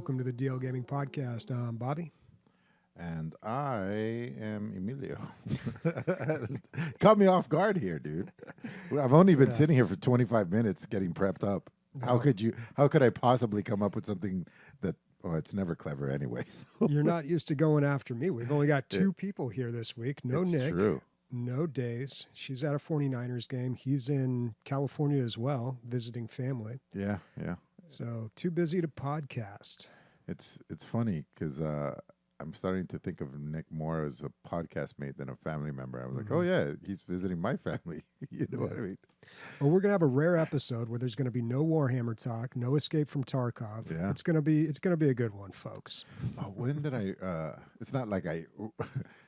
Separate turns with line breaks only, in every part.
Welcome to the DL Gaming Podcast. I'm Bobby.
And I am Emilio. Caught me off guard here, dude. I've only been sitting here for 25 minutes getting prepped up. How could I possibly come up with something that, it's never clever anyway. So.
You're not used to going after me. We've only got two people here this week. No
it's
Nick.
True.
No Days. She's at a 49ers game. He's in California as well, visiting family.
Yeah.
So too busy to podcast.
It's funny because I'm starting to think of Nick more as a podcast mate than a family member. I was like, oh yeah, he's visiting my family. You know what I mean?
Well, we're gonna have a rare episode where there's gonna be no Warhammer talk, no Escape from Tarkov. Yeah. It's gonna be a good one, folks.
Oh, when did I? It's not like I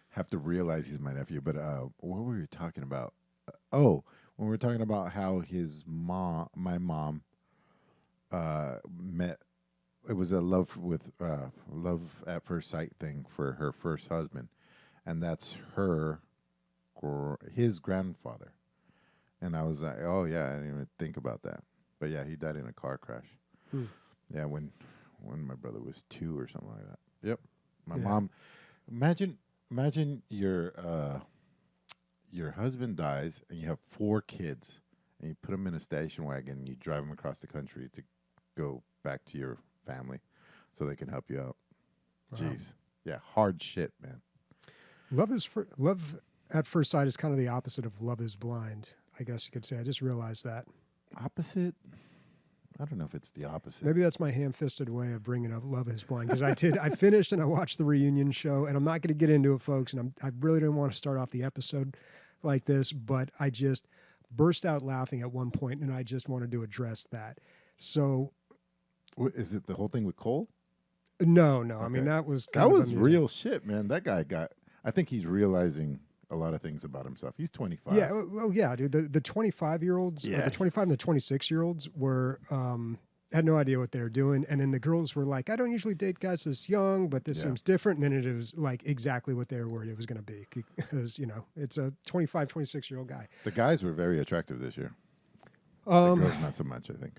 have to realize he's my nephew, but what were we talking about? When we were talking about how my mom, met. It was a love at first sight thing for her first husband, and that's his grandfather. And I was like, oh yeah, I didn't even think about that. But yeah, he died in a car crash. Yeah, when my brother was 2 or something like that. Yep, my mom. Imagine your husband dies and you have 4 kids, and you put them in a station wagon and you drive them across the country to go back to your family so they can help you out. Wow. Jeez. Yeah, hard shit, man.
Love at first sight is kind of the opposite of Love is Blind, I guess you could say. I just realized that.
Opposite? I don't know if it's the opposite.
Maybe that's my ham-fisted way of bringing up Love is Blind, because I finished and I watched the reunion show, and I'm not going to get into it, folks, and I really didn't want to start off the episode like this, but I just burst out laughing at one point, and I just wanted to address that. So...
Is it the whole thing with Cole?
No.
Okay.
I mean, that was
real shit, man. That guy I think he's realizing a lot of things about himself. He's 25.
Yeah, well, yeah, dude. The 25-year-olds, the 25 and the 26-year-olds were had no idea what they were doing, and then the girls were like, "I don't usually date guys this young, but this seems different." And then it was like exactly what they were worried it was going to be, because it's a 25, 26-year-old guy.
The guys were very attractive this year. The girls not so much, I think.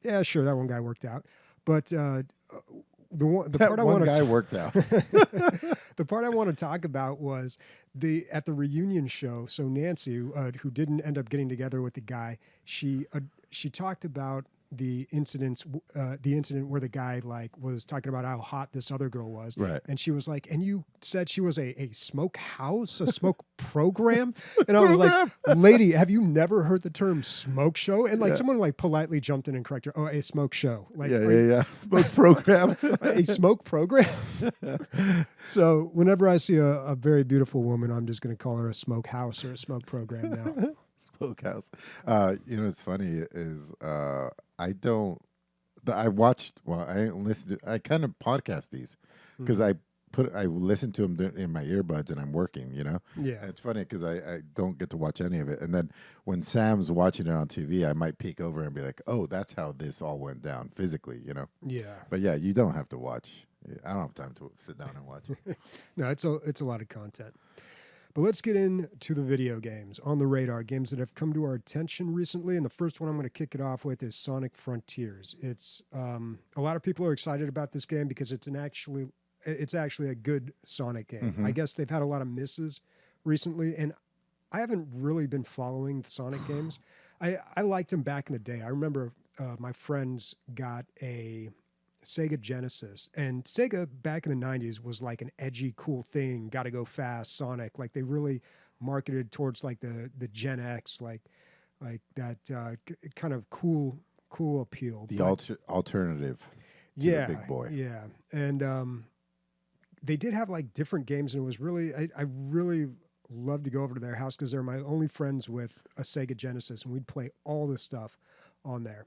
Yeah,
sure, that one guy worked out, but the part I want to talk about was at the reunion show. So Nancy, who didn't end up getting together with the guy, she talked about the incident where the guy was talking about how hot this other girl was,
right? And
she was like, "And you said she was a smoke house, a smoke program?" And I was like, "Lady, have you never heard the term smoke show?" And someone politely jumped in and corrected her. "Oh, a smoke show."
Smoke program.
A smoke program. So whenever I see a very beautiful woman, I'm just going to call her a smoke house or a smoke program now.
Smokehouse. What's funny is I kind of podcast these because I listen to them in my earbuds and I'm working, Yeah. And it's funny because I don't get to watch any of it. And then when Sam's watching it on TV, I might peek over and be like, oh, that's how this all went down physically,
Yeah.
But yeah, you don't have to watch. I don't have time to sit down and watch it.
No, it's a lot of content. But let's get into the video games on the radar, games that have come to our attention recently. And the first one I'm going to kick it off with is Sonic Frontiers. It's a lot of people are excited about this game because it's actually a good Sonic game. I guess they've had a lot of misses recently, and I haven't really been following the Sonic games. I liked them back in the day. I remember my friends got a Sega Genesis, and Sega back in the 90s was like an edgy, cool thing. Got to go fast, Sonic. Like they really marketed towards the Gen X, like that kind of cool appeal.
The alternative. To the big boy.
Yeah, and they did have different games, and it was really I really loved to go over to their house because they're my only friends with a Sega Genesis, and we'd play all this stuff on there.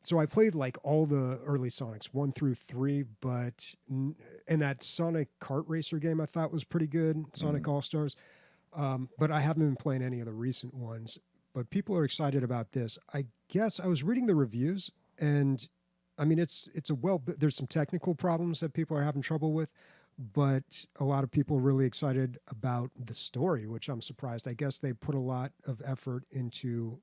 So I played all the early Sonics 1 through 3, and that Sonic kart racer game I thought was pretty good, Sonic All-Stars. But I haven't been playing any of the recent ones. But people are excited about this. I guess I was reading the reviews, and I mean there's some technical problems that people are having trouble with, but a lot of people are really excited about the story, which I'm surprised. I guess they put a lot of effort into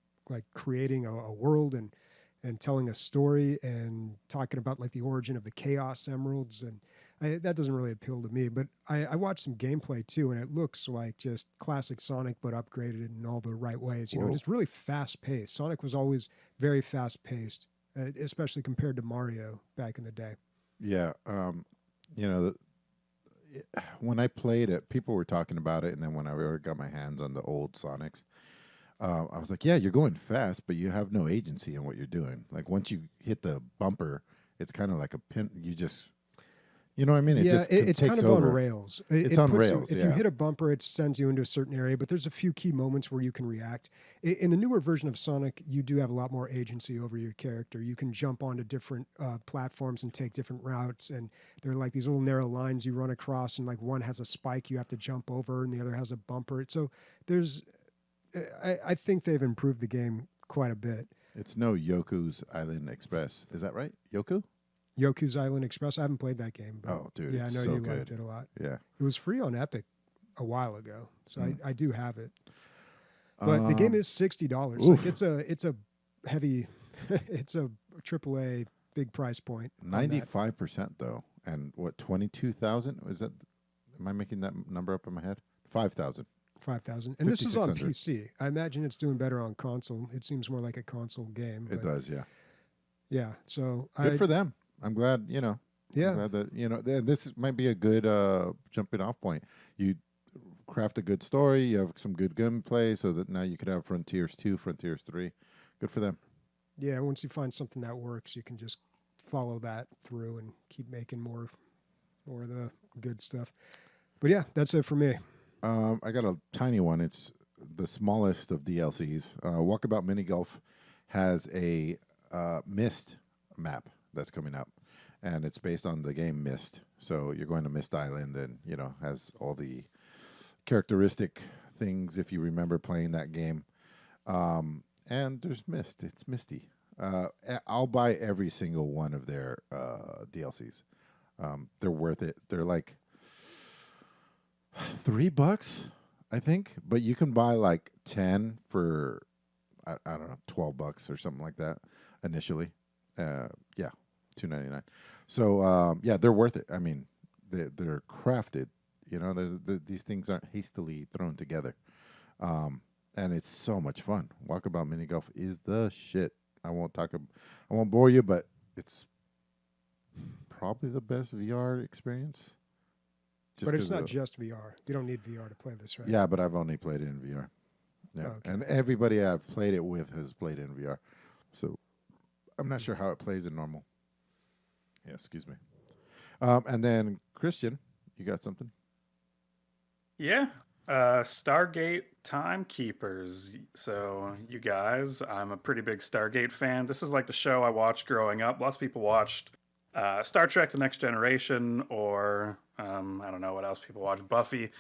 creating a world and and telling a story and talking about like the origin of the Chaos Emeralds. And that doesn't really appeal to me, but I watched some gameplay too, and it looks like just classic Sonic, but upgraded in all the right ways. You know, just really fast paced. Sonic was always very fast paced, especially compared to Mario back in the day.
Yeah. You know, when I played it, people were talking about it, and then when I really got my hands on the old Sonics, I was like, yeah, you're going fast, but you have no agency in what you're doing. Like once you hit the bumper, it's kind of like a pin. You just, you know what I mean?
It's
takes
kind of
over.
on rails.
It's on rails.
If you hit a bumper, it sends you into a certain area, but there's a few key moments where you can react. In the newer version of Sonic, you do have a lot more agency over your character. You can jump onto different platforms and take different routes, and they're like these little narrow lines you run across, and like one has a spike you have to jump over, and the other has a bumper. So there's, I think they've improved the game quite a bit.
It's no Yoku's Island Express. Is that right? Yoku?
Yoku's Island Express. I haven't played that game. But
Oh, dude,
yeah, I
it's
know
so
you
good.
liked it a lot.
Yeah.
It was free on Epic a while ago, so I do have it. But the game is $60. Like it's a heavy, it's a AAA big price point.
95% though, and what 22,000 was that? Am I making that number up in my head? 5,000.
5,000, and this is on
5,600.
PC. I imagine it's doing better on console. It seems more like a console game.
It does, yeah.
Yeah, so
Good for them. I'm glad, you know.
Yeah.
I'm glad that, you know, might be a good jumping off point. You craft a good story, you have some good gunplay, so that now you could have Frontiers 2, Frontiers 3. Good for them.
Yeah, once you find something that works, you can just follow that through and keep making more of the good stuff. But yeah, that's it for me.
I got a tiny one. It's the smallest of DLCs. Walkabout Mini Golf has a Myst map that's coming up, and it's based on the game Myst. So you're going to Myst Island, and you know has all the characteristic things if you remember playing that game. And there's Myst. It's misty. I'll buy every single one of their DLCs. They're worth it. They're like $3, I think, but you can buy like 10 for I don't know, $12 or something like that initially. Yeah, $2.99. So yeah, they're worth it. I mean, they're crafted. You know, these things aren't hastily thrown together, and it's so much fun. Walkabout Mini Golf is the shit. I won't bore you, but it's probably the best VR experience.
But it's not just VR. You don't need VR to play this, right?
Yeah, but I've only played it in VR. Yeah,
okay.
And everybody I've played it with has played it in VR. So I'm not sure how it plays in normal. Yeah, excuse me. And then, Christian, you got something?
Yeah. Stargate Timekeepers. So, you guys, I'm a pretty big Stargate fan. This is like the show I watched growing up. Lots of people watched Star Trek The Next Generation, or I don't know what else people watch, Buffy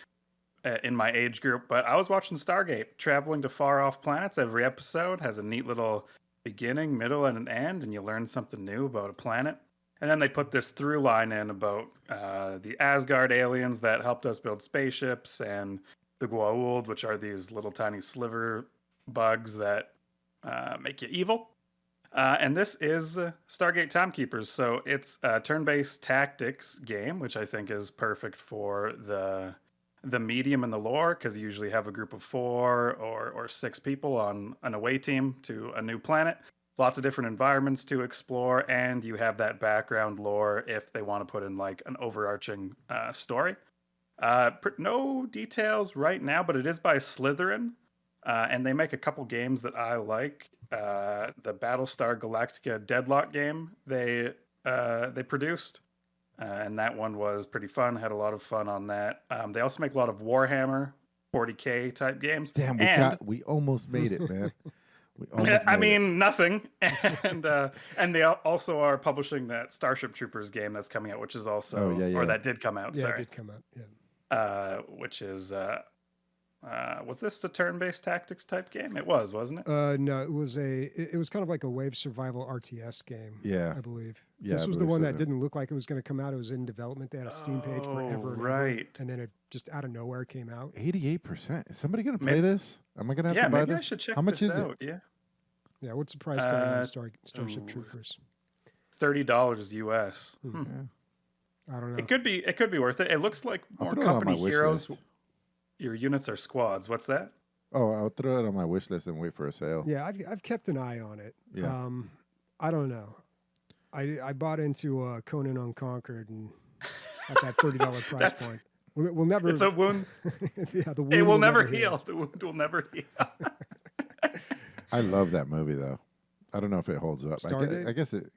in my age group. But I was watching Stargate, traveling to far off planets. Every episode has a neat little beginning, middle, and an end, and you learn something new about a planet. And then they put this through line in about the Asgard aliens that helped us build spaceships, and the Goa'uld, which are these little tiny sliver bugs that make you evil. And this is Stargate Timekeepers. So it's a turn-based tactics game, which I think is perfect for the medium and the lore, because you usually have a group of 4 or 6 people on an away team to a new planet. Lots of different environments to explore, and you have that background lore if they want to put in like an overarching story. No details right now, but it is by Slytherin, and they make a couple games that I like. The Battlestar Galactica Deadlock game they produced, and that one was pretty fun. Had a lot of fun on that. They also make a lot of Warhammer 40K type games.
Damn, we almost made it, man.
Nothing. And they also are publishing that Starship Troopers game that's coming out, which is also, or that did come out.
Yeah,
sorry.
it did come out. Yeah.
Which is, was this the turn-based tactics type game? It was, wasn't it?
No, it was it was kind of like a wave survival RTS game.
Yeah,
I believe.
Yeah,
this was the one that didn't look like it was going to come out. It was in development. They had a Steam page forever and ever, and then it just out of nowhere came out.
88%. Is somebody going to play this? Am I going to have to buy
maybe
this?
I should check
How much
this
is
out.
it?
Yeah.
Yeah, what's the price tag on
Uh,
Starship
ooh,
Troopers?
$30 US.
Hmm. I don't know.
It could be worth it. It looks like
I'll
more
throw it on my
company
wish
heroes.
list.
Your units are squads. What's that?
Oh, I'll throw it on my wish list and wait for a sale.
Yeah, I've kept an eye on it.
Yeah.
I don't know. I bought into Conan Unconquered and at that $30 price
That's
point. We'll never.
it's a wound.
Yeah, the wound
It will never
heal.
heal. The wound will never heal.
I love that movie though. I don't know if it holds up.
Stargate?
I guess it.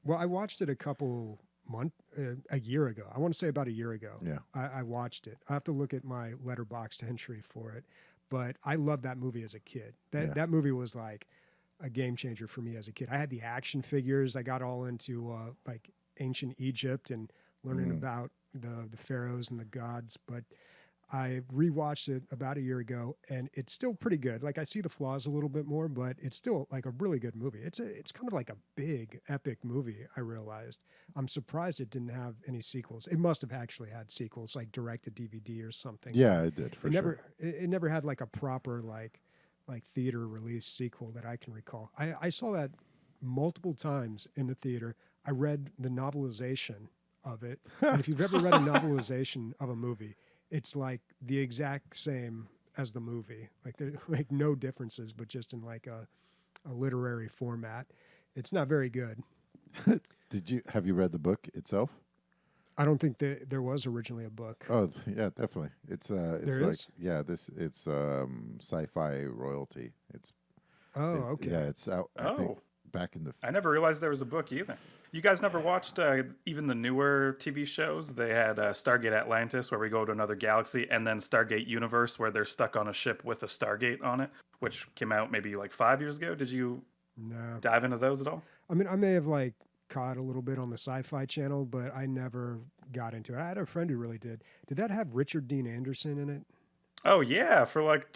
Well, I watched it a year ago. I want to say about a year ago.
Yeah.
I watched it. I have to look at my letterboxd entry for it, but I loved that movie as a kid. That movie was like a game changer for me as a kid. I had the action figures. I got all into like ancient Egypt and learning about the pharaohs and the gods. But I rewatched it about a year ago, and it's still pretty good. Like I see the flaws a little bit more, but it's still like a really good movie. It's kind of like a big epic movie. I realized. I'm surprised it didn't have any sequels. It must have actually had sequels, like direct to DVD or something.
Yeah, it did for sure.
It never had like a proper like theater release sequel that I can recall. I saw that multiple times in the theater. I read the novelization of it, and if you've ever read a novelization of a movie, it's like the exact same as the movie. Like there like no differences, but just in like a literary format. It's not very good.
Have you read the book itself?
I don't think that there was originally a book.
Oh yeah, definitely. It's
There
like
is?
it's sci-fi royalty.
Okay.
Yeah, it's out. I think back in the.
I never realized there was a book either. You guys never watched even the newer TV shows? They had Stargate Atlantis, where we go to another galaxy, and then Stargate Universe, where they're stuck on a ship with a Stargate on it, which came out maybe like 5 years ago. Did you
No.
dive into those at all?
I mean, I may have like caught a little bit on the Sci-Fi Channel, but I never got into it. I had a friend who really did. Did that have Richard Dean Anderson in it?
Oh yeah, for like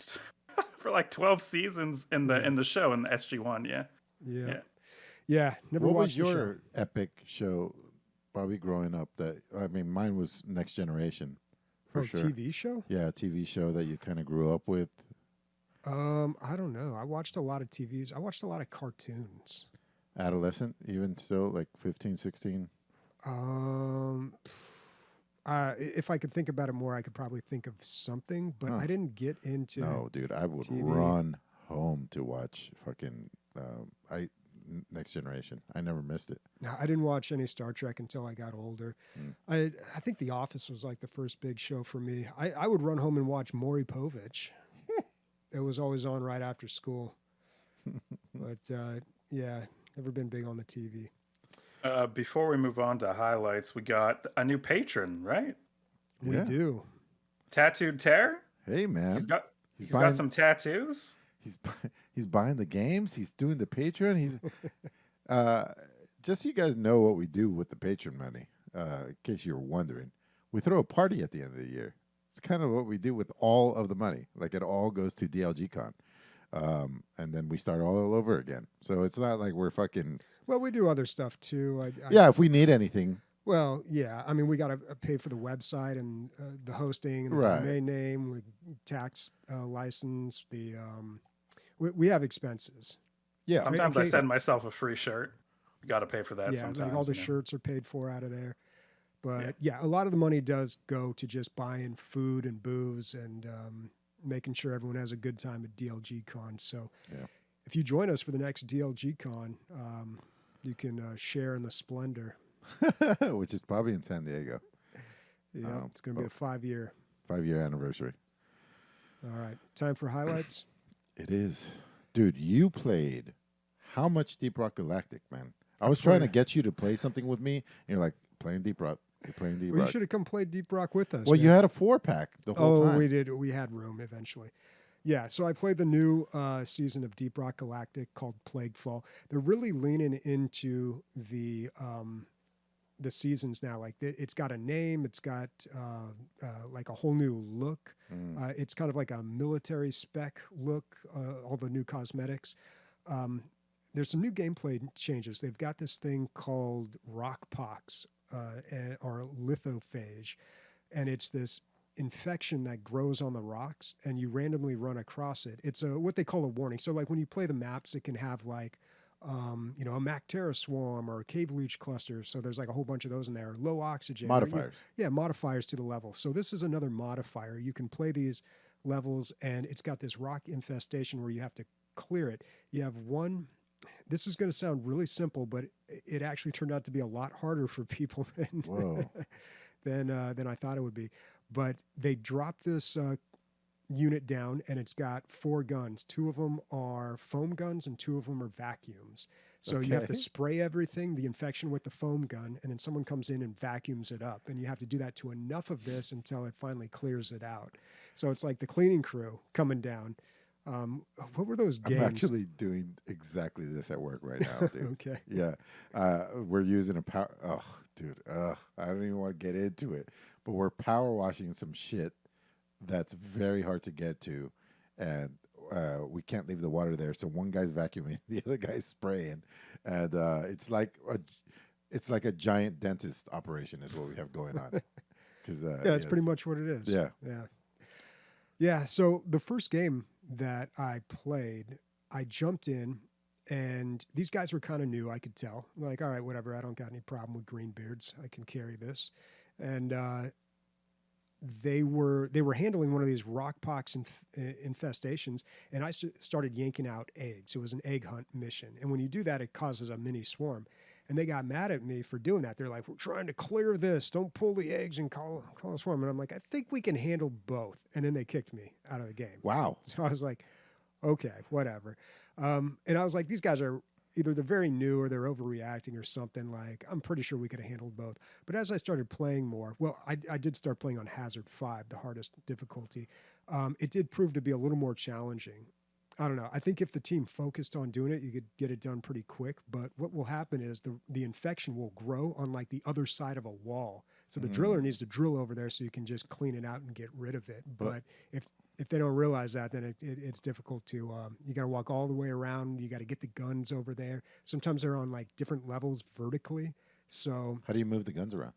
for like 12 seasons in the show in the SG1. Yeah.
Yeah.
Yeah.
Yeah. Never
What
watched
was
the show.
your epic show, Bobby? Growing up, mine was Next Generation, for sure.
TV show?
Yeah, a TV show that you kind of grew up with.
I don't know. I watched a lot of TVs. I watched a lot of cartoons.
Adolescent, even still, like 15, 16.
If I could think about it more, I could probably think of something, but I didn't get into.
No, dude, I would
TV.
run home to watch fucking Next Generation. I never missed it.
No, I didn't watch any Star Trek until I got older. I think The Office was like the first big show for me. I would run home and watch Maury Povich. It was always on right after school. But yeah, never been big on the TV.
Before we move on to highlights, we got a new patron, right?
We
Yeah.
do.
Tattooed Terror.
Hey, man.
He's got
buying,
some tattoos.
He's buying the games. He's doing the Patreon. He's just so you guys know what we do with the Patreon money. In case you were wondering, we throw a party at the end of the year. It's kind of what we do with all of the money. Like it all goes to DLG Con. And then we start all over again. So it's not like we're fucking.
Well, we do other stuff too.
Yeah, if we need anything.
Well, yeah. I mean, we got to pay for the website and the hosting and the
Right.
domain name, tax license. We have expenses.
Yeah.
Sometimes I send myself a free shirt. Got to pay for that
Yeah,
sometimes.
like all the shirts are paid for out of there. But yeah, a lot of the money does go to just buying food and booze and making sure everyone has a good time at DLG Con. So if you join us for the next DLG Con, you can share in the splendor.
Which is probably in San Diego.
Yeah, it's going to be a 5-year.
5-year anniversary.
All right, time for highlights.
It is. Dude, you played how much Deep Rock Galactic, man? I was trying to get you to play something with me, and you're like, playing Deep Rock. You're playing Deep
Well,
Rock.
you should have come play Deep Rock with us.
Well,
man.
you had a 4-pack the whole time.
Oh, we did. We had room eventually. Yeah, so I played the new season of Deep Rock Galactic called Plaguefall. They're really leaning into the seasons now. Like it's got a name. It's got like a whole new look. It's kind of like a military spec look. All the new cosmetics. There's some new gameplay changes. They've got this thing called rock pox or lithophage, and it's this infection that grows on the rocks, and you randomly run across it. It's what they call a warning. So like when you play the maps, it can have like a Mactera swarm or a cave leech cluster. So there's like a whole bunch of those in there. Low oxygen.
Modifiers.
Modifiers to the level. So this is another modifier. You can play these levels, and it's got this rock infestation where you have to clear it. You have one. This is going to sound really simple, but it actually turned out to be a lot harder for people than I thought it would be. But they dropped this unit down, and it's got 4 guns. 2 of them are foam guns, and 2 of them are vacuums. So you have to spray everything, the infection with the foam gun, and then someone comes in and vacuums it up. And you have to do that to enough of this until it finally clears it out. So it's like the cleaning crew coming down. What were those games?
I'm actually doing exactly this at work right now, dude.
Okay.
Yeah. We're using a power. Oh, dude. I don't even want to get into it. But we're power washing some shit that's very hard to get to. And we can't leave the water there. So one guy's vacuuming, the other guy's spraying. And it's like a giant dentist operation is what we have going on.
That's pretty much what it is.
Yeah.
Yeah. So the first game that I played, I jumped in, and these guys were kind of new. I could tell. Like, all right, whatever. I don't got any problem with green beards. I can carry this. And they were handling one of these rock pox infestations, and I started yanking out eggs. It was an egg hunt mission, and when you do that, it causes a mini swarm. And they got mad at me for doing that. They're like, "We're trying to clear this. Don't pull the eggs and call a swarm." And I'm like, "I think we can handle both." And then they kicked me out of the game.
Wow.
So I was like, "Okay, whatever." And I was like, "These guys are either they're very new or they're overreacting or something." Like, I'm pretty sure we could have handled both. But as I started playing more, well, I did start playing on Hazard 5, the hardest difficulty. It did prove to be a little more challenging. I don't know. I think if the team focused on doing it, you could get it done pretty quick. But what will happen is the infection will grow on like the other side of a wall. So the driller needs to drill over there so you can just clean it out and get rid of it. But if they don't realize that, then it's difficult to. You got to walk all the way around. You got to get the guns over there. Sometimes they're on like different levels vertically. So
how do you move the guns around?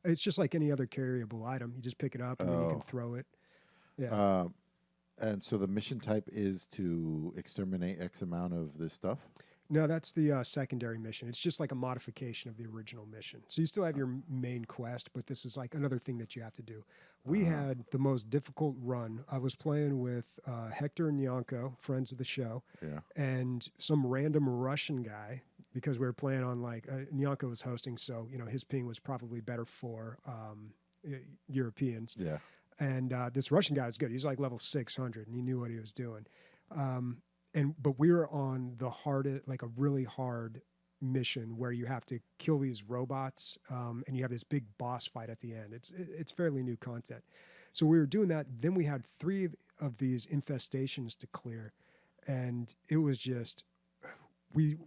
It's just like any other carryable item. You just pick it up and then you can throw it. Yeah.
And so the mission type is to exterminate X amount of this stuff?
No, that's the secondary mission. It's just like a modification of the original mission. So you still have your main quest, but this is like another thing that you have to do. We had the most difficult run. I was playing with Hector and Yanko, friends of the show, and some random Russian guy, because we were playing on like, Yanko was hosting, so, his ping was probably better for Europeans.
Yeah.
And this Russian guy is good. He's like level 600, and he knew what he was doing. But we were on the hardest, like a really hard mission where you have to kill these robots, and you have this big boss fight at the end. It's fairly new content. So we were doing that. Then we had 3 of these infestations to clear, and it was just we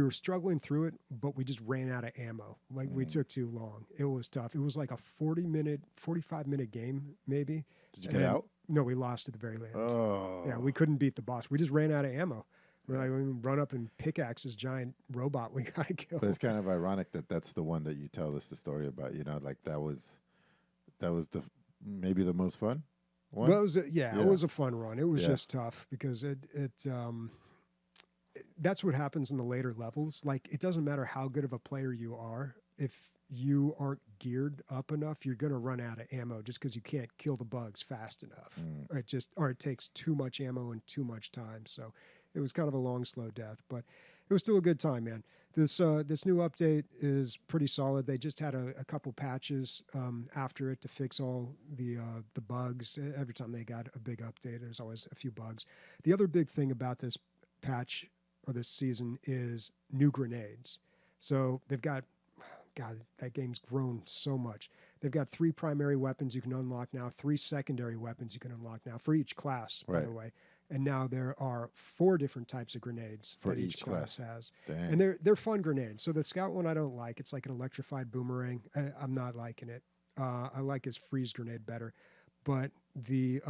were struggling through it, but we just ran out of ammo. Like we took too long. It was tough. It was like a 45-minute game, maybe.
Did you get out?
No, we lost at the very end.
Oh.
Yeah, we couldn't beat the boss. We just ran out of ammo. We're like, we run up and pickaxe this giant robot we got to kill.
But it's kind of ironic that that's the one that you tell us the story about. Like that was maybe the most fun one?
Well, it was a fun run. It was just tough because that's what happens in the later levels. Like, it doesn't matter how good of a player you are. If you aren't geared up enough, you're going to run out of ammo just because you can't kill the bugs fast enough. Or it takes too much ammo and too much time. So it was kind of a long, slow death, but it was still a good time, man. This new update is pretty solid. They just had a couple patches after it to fix all the bugs. Every time they got a big update, there's always a few bugs. The other big thing about this patch or this season is new grenades. So they've got, God, that game's grown so much. They've got 3 primary weapons you can unlock now, 3 secondary weapons you can unlock now for each class, by the way. And now there are 4 different types of grenades
for
that each class has.
Dang.
And they're fun grenades. So the scout one I don't like. It's like an electrified boomerang. I'm not liking it. I like his freeze grenade better. But the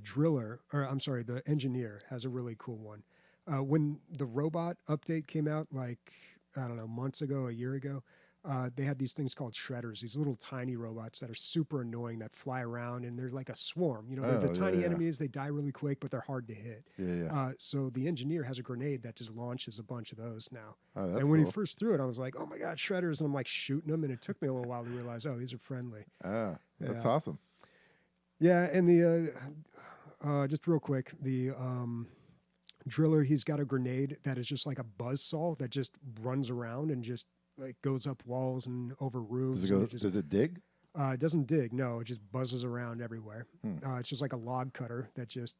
driller, or I'm sorry, the engineer has a really cool one. When the robot update came out, like, I don't know, months ago, a year ago, they had these things called shredders, these little tiny robots that are super annoying that fly around, and they're like a swarm. You know, they're the
Oh,
tiny
yeah.
enemies. They die really quick, but they're hard to hit.
Yeah.
So the engineer has a grenade that just launches a bunch of those now.
Oh, that's
And when he
cool.
first threw it, I was like, "Oh my god, shredders!" And I'm like shooting them, and it took me a little while to realize, oh, these are friendly.
Ah, that's
Yeah.
awesome.
Yeah, and the just real quick, the driller, he's got a grenade that is just like a buzzsaw that just runs around and just like goes up walls and over roofs.
Does it go?
And it just,
Does it dig?
it doesn't dig. No, it just buzzes around everywhere.
Hmm.
It's just like a log cutter that just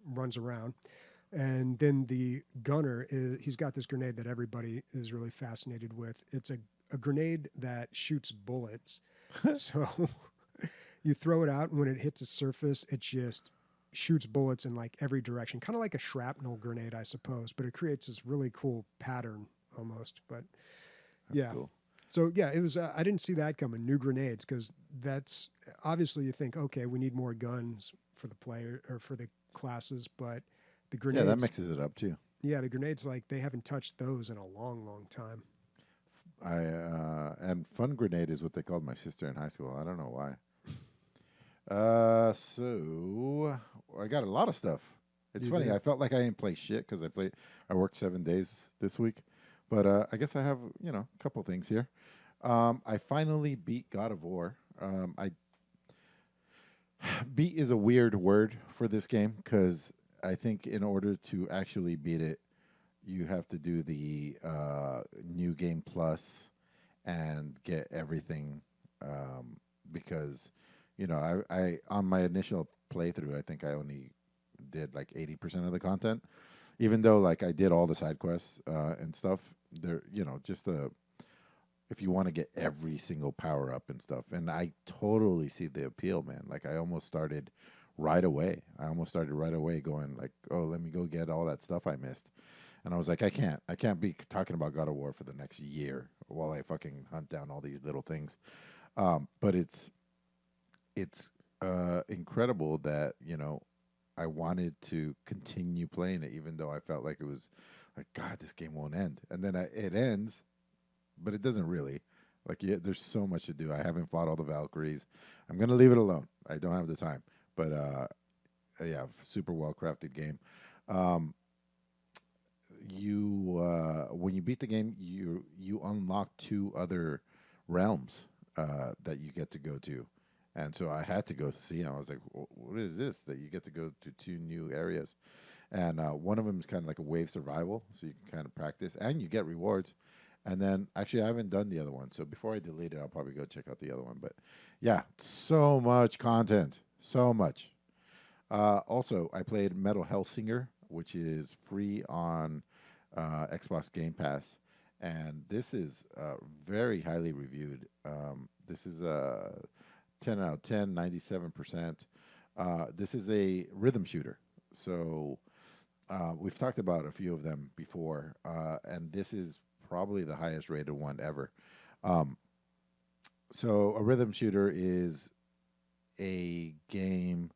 runs around. And then the gunner, he's got this grenade that everybody is really fascinated with. It's a grenade that shoots bullets. So you throw it out, and when it hits a surface, it just shoots bullets in like every direction, kind of like a shrapnel grenade, I suppose, but it creates this really cool pattern almost. But
That's
yeah.
cool.
So yeah, it was. I didn't see that coming. New grenades, because that's obviously you think, okay, we need more guns for the player or for the classes, but the grenades.
Yeah, that mixes it up too.
Yeah, the grenades, like they haven't touched those in a long, long time.
And fun grenade is what they called my sister in high school. I don't know why. So I got a lot of stuff. It's
You
funny.
did?
I felt like I didn't play shit because I worked 7 days this week, but I guess I have a couple things here. I finally beat God of War. I beat is a weird word for this game because I think in order to actually beat it, you have to do the new game plus and get everything because I on my initial playthrough I think I only did like 80% of the content, even though like I did all the side quests and stuff. There, just if you want to get every single power up and stuff, and I totally see the appeal, man. Like I almost started right away. Going like, oh, let me go get all that stuff I missed. And I was like, I can't be talking about God of War for the next year while I fucking hunt down all these little things. But it's incredible that I wanted to continue playing it, even though I felt like it was like, God, this game won't end. And then it ends, but it doesn't really. Like, there's so much to do. I haven't fought all the Valkyries. I'm gonna leave it alone. I don't have the time. But yeah, super well crafted game. When you beat the game, you unlock 2 other realms that you get to go to, and so I had to go see. And I was like, "What is this? That you get to go to 2 new areas?" And one of them is kind of like a wave survival, so you can kind of practice, and you get rewards. And then, actually, I haven't done the other one, so before I delete it, I'll probably go check out the other one. But yeah, so much content, so much. Also, I played Metal Hellsinger, which is free on Xbox Game Pass, and this is very highly reviewed. This is a 10 out of 10, 97%. This is a rhythm shooter, so we've talked about a few of them before, and this is probably the highest rated one ever. So a rhythm shooter is a game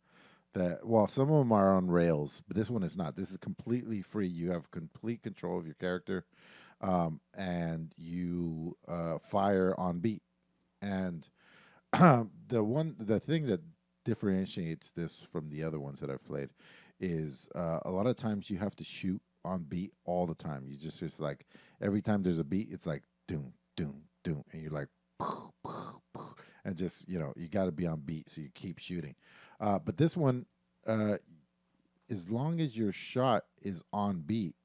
that, well, some of them are on rails, but this one is not. This is completely free. You have complete control of your character, and you fire on beat. And the thing that differentiates this from the other ones that I've played is a lot of times you have to shoot on beat all the time. You just like every time there's a beat, it's like doom, doom, doom, and you're like, and just you got to be on beat, so you keep shooting. But this one, as long as your shot is on beat,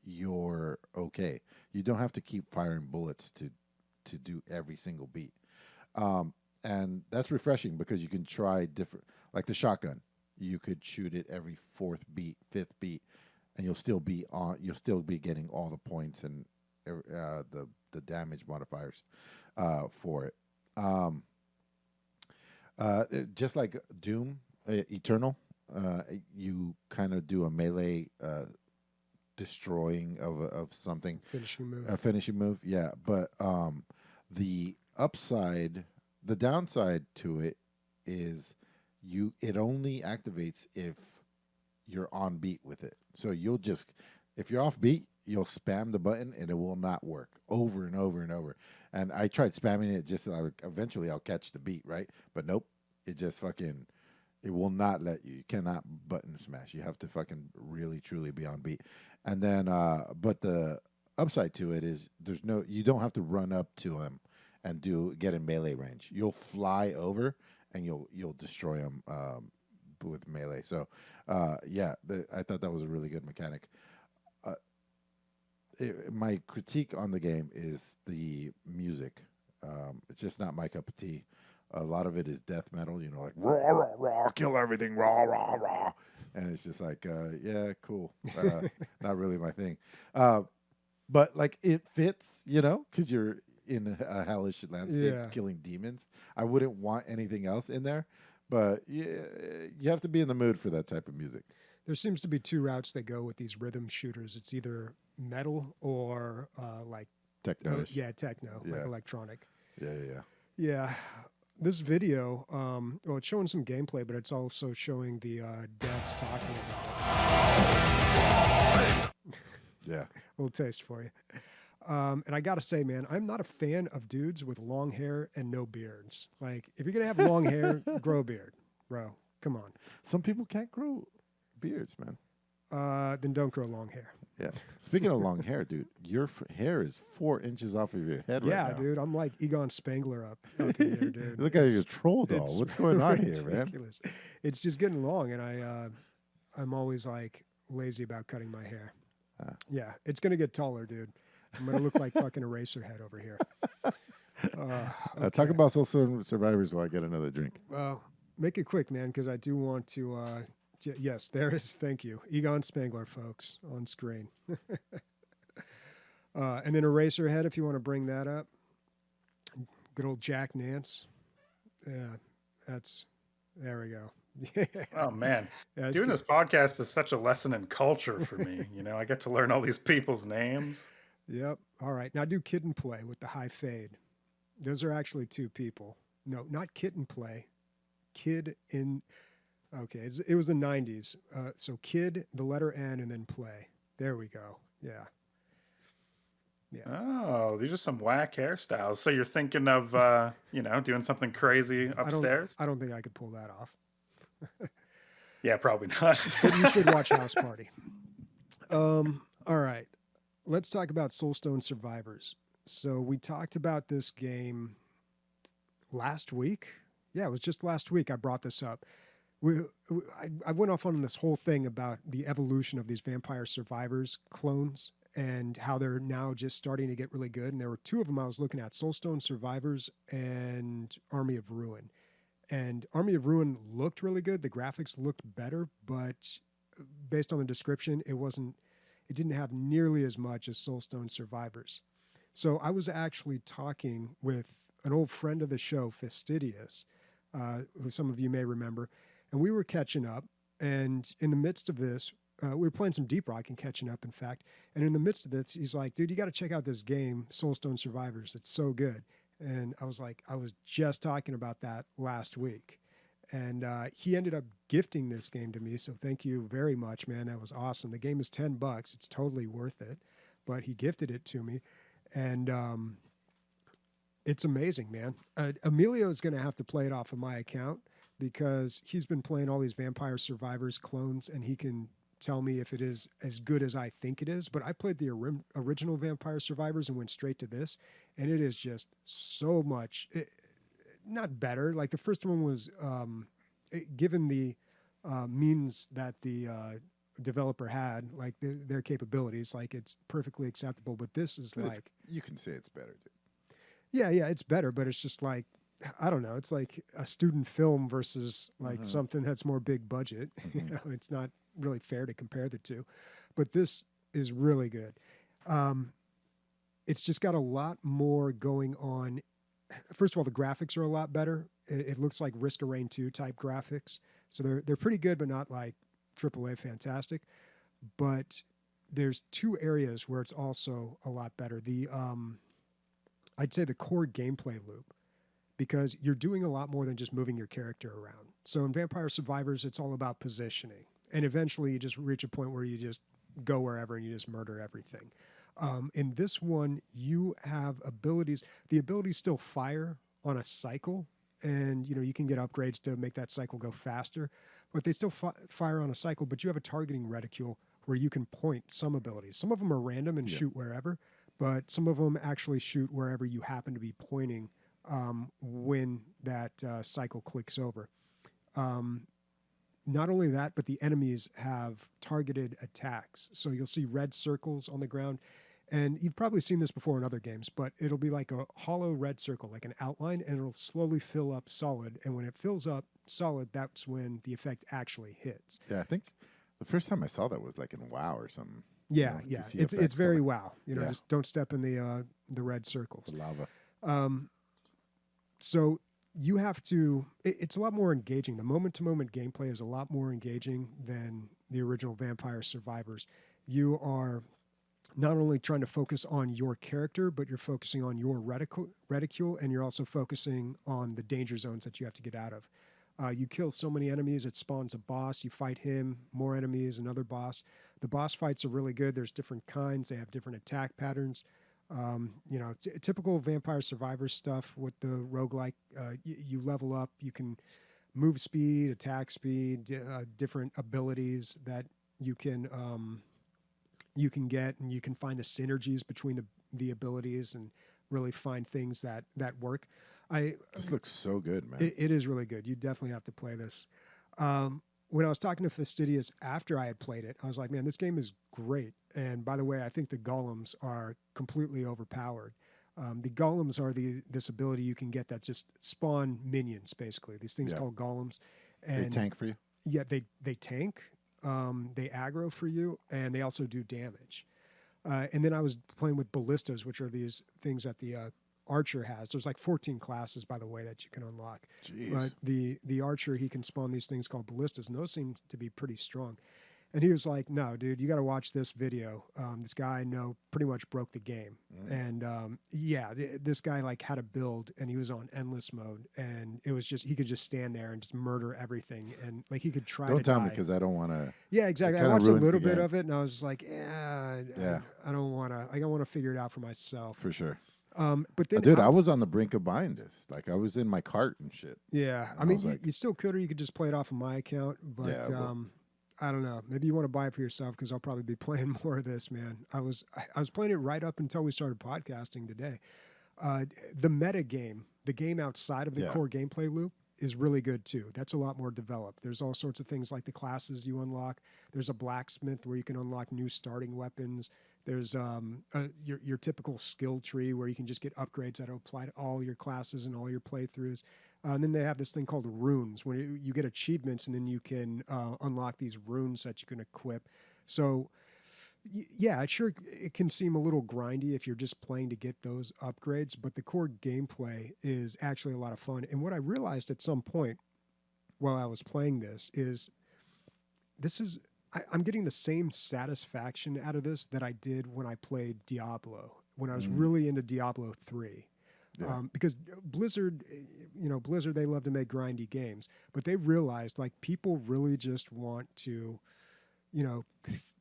you're okay. You don't have to keep firing bullets to do every single beat. And that's refreshing because you can try different, like the shotgun. You could shoot it every 4th beat, 5th beat, and you'll still be getting all the points and the damage modifiers for it. Just like Doom Eternal, you kind of do a melee destroying of something.
Finishing move.
A finishing move, yeah. But the downside to it is it only activates if you're on beat with it. So if you're off beat, you'll spam the button and it will not work over and over and over. And I tried spamming it just so eventually I'll catch the beat, right? But nope, it just fucking it will not let you. You cannot button smash. You have to fucking really truly be on beat. And then, but the upside to it is you don't have to run up to him and get in melee range. You'll fly over and you'll destroy him with melee. So, yeah, I thought that was a really good mechanic. My critique on the game is the music. It's just not my cup of tea. A lot of it is death metal, like rah rah rah, kill everything, rah rah rah, and it's just like, yeah, cool, not really my thing. But like it fits, because you're in a hellish landscape killing demons. I wouldn't want anything else in there, but yeah, you have to be in the mood for that type of music.
There seems to be two routes they go with these rhythm shooters. It's either metal or like
techno.
Techno, like electronic.
Yeah.
This video, it's showing some gameplay, but it's also showing the devs talking about it.
Yeah.
A little taste for you. And I got to say, man, I'm not a fan of dudes with long hair and no beards. Like, if you're going to have long hair, grow a beard, bro. Come on.
Some people can't grow beards, man.
Then don't grow long hair.
Yeah. Speaking of long hair, dude, your hair is 4 inches off of your head right now.
Yeah, dude. I'm like Egon Spangler up in here, dude.
Look at your troll doll. What's going on here, man?
It's just getting long, and I'm always like lazy about cutting my hair. Yeah, it's gonna get taller, dude. I'm gonna look like fucking Eraserhead over here. Okay.
Talk about Soulstone Survivors while I get another drink.
Well, make it quick, man, because I do want to. Yes, there is. Thank you, Egon Spangler, folks, on screen. And then Eraserhead, if you want to bring that up. Good old Jack Nance. Yeah, there we go.
Oh man,
Yeah,
doing this podcast is such a lesson in culture for me. I get to learn all these people's names.
Yep. All right. Now do Kid and Play with the high fade. Those are actually two people. No, not Kid and Play. Kid in. Okay, it was the 90s. So Kid, the letter N, and then Play. There we go. Yeah.
Oh, these are some whack hairstyles. So you're thinking of, doing something crazy upstairs?
I don't think I could pull that off.
Yeah, probably not.
But you should watch House Party. All right. Let's talk about Soulstone Survivors. So we talked about this game last week. Yeah, it was just last week I brought this up. I went off on this whole thing about the evolution of these Vampire Survivors clones and how they're now just starting to get really good. And there were two of them I was looking at, Soulstone Survivors and Army of Ruin. And Army of Ruin looked really good. The graphics looked better, but based on the description, it didn't have nearly as much as Soulstone Survivors. So I was actually talking with an old friend of the show, Inseedious, who some of you may remember, and we were catching up. And in the midst of this, we were playing some Deep Rock and catching up, in fact. And in the midst of this, he's like, dude, you got to check out this game, Soulstone Survivors. It's so good. And I was like, I was just talking about that last week. And he ended up gifting this game to me. So thank you very much, man. That was awesome. The game is $10. It's totally worth it. But he gifted it to me. And it's amazing, man. Emilio is going to have to play it off of my account because he's been playing all these Vampire Survivors clones, and he can tell me if it is as good as I think it is. But I played the original Vampire Survivors and went straight to this, and it is just so much, not better. Like the first one was, given the means that the developer had, like their capabilities, like it's perfectly acceptable. But this is like,
you can say it's better, dude.
Yeah, it's better, but it's just like, I don't know. It's like a student film versus like something that's more big budget. It's not really fair to compare the two, but this is really good. It's just got a lot more going on. First of all, the graphics are a lot better. It looks like Risk of Rain 2 type graphics. So they're pretty good, but not like AAA fantastic. But there's two areas where it's also a lot better. I'd say the core gameplay loop, because you're doing a lot more than just moving your character around. So in Vampire Survivors, it's all about positioning. And eventually you just reach a point where you just go wherever and you just murder everything. In this one, you have abilities. The abilities still fire on a cycle, and you can get upgrades to make that cycle go faster, but they still fire on a cycle. But you have a targeting reticule where you can point some abilities. Some of them are random and shoot wherever, but some of them actually shoot wherever you happen to be pointing when that cycle clicks over. Not only that, but the enemies have targeted attacks. So you'll see red circles on the ground. And you've probably seen this before in other games, but it'll be like a hollow red circle, like an outline, and it'll slowly fill up solid. And when it fills up solid, that's when the effect actually hits.
Yeah, I think the first time I saw that was like in WoW or something.
Yeah, it's very
going.
WoW. Just don't step in the red circles.
The lava.
So you have to. It's a lot more engaging. The moment-to-moment gameplay is a lot more engaging than the original Vampire Survivors. You are not only trying to focus on your character, but you're focusing on your reticule, and you're also focusing on the danger zones that you have to get out of. You kill so many enemies, it spawns a boss. You fight him, more enemies, another boss. The boss fights are really good. There's different kinds. They have different attack patterns. Typical Vampire Survivors stuff with the roguelike. You level up. You can move speed, attack speed, different abilities that you can get, and you can find the synergies between the abilities and really find things that work.
This looks so good, man.
It is really good. You definitely have to play this. When I was talking to Inseedious after I had played it, I was like, man, this game is great. And by the way, I think the golems are completely overpowered. The golems are this ability you can get that just spawn minions, basically. These things called golems. And
they tank for you?
Yeah, they tank. They aggro for you, and they also do damage. And then I was playing with ballistas, which are these things that the archer has. There's like 14 classes, by the way, that you can unlock.
Jeez.
But the archer, he can spawn these things called ballistas, and those seem to be pretty strong. And he was like, no, dude, you got to watch this video. This guy I know pretty much broke the game. And this guy like had a build, and he was on endless mode, and it was just, he could just stand there and just murder everything. And like he could try
Don't
to
tell
die.
me, because I don't want to.
Yeah, exactly. I
kinda
watched a
ruins
little
the
bit
game.
of it, and I was just like, I don't want to. I want to figure it out for myself.
For sure.
But then,
Dude, I was on the brink of buying this. Like, I was in my cart and shit.
Yeah, I
I
mean,
was like-
you still could, or you could just play it off of my account. But
Yeah, but-
I don't know. Maybe you want to buy it for yourself, because I'll probably be playing more of this, man. I was playing it right up until we started podcasting today. The meta game, the game outside of the core gameplay loop, is really good too. That's a lot more developed. There's all sorts of things like the classes you unlock. There's a blacksmith where you can unlock new starting weapons. There's your typical skill tree where you can just get upgrades that apply to all your classes and all your playthroughs. And then they have this thing called runes, where you get achievements, and then you can unlock these runes that you can equip. So, yeah, it can seem a little grindy if you're just playing to get those upgrades, but the core gameplay is actually a lot of fun. And what I realized at some point while I was playing this is I'm getting the same satisfaction out of this that I did when I played Diablo, when I was really into Diablo 3.
Yeah.
Because Blizzard, they love to make grindy games, but they realized like people really just want to,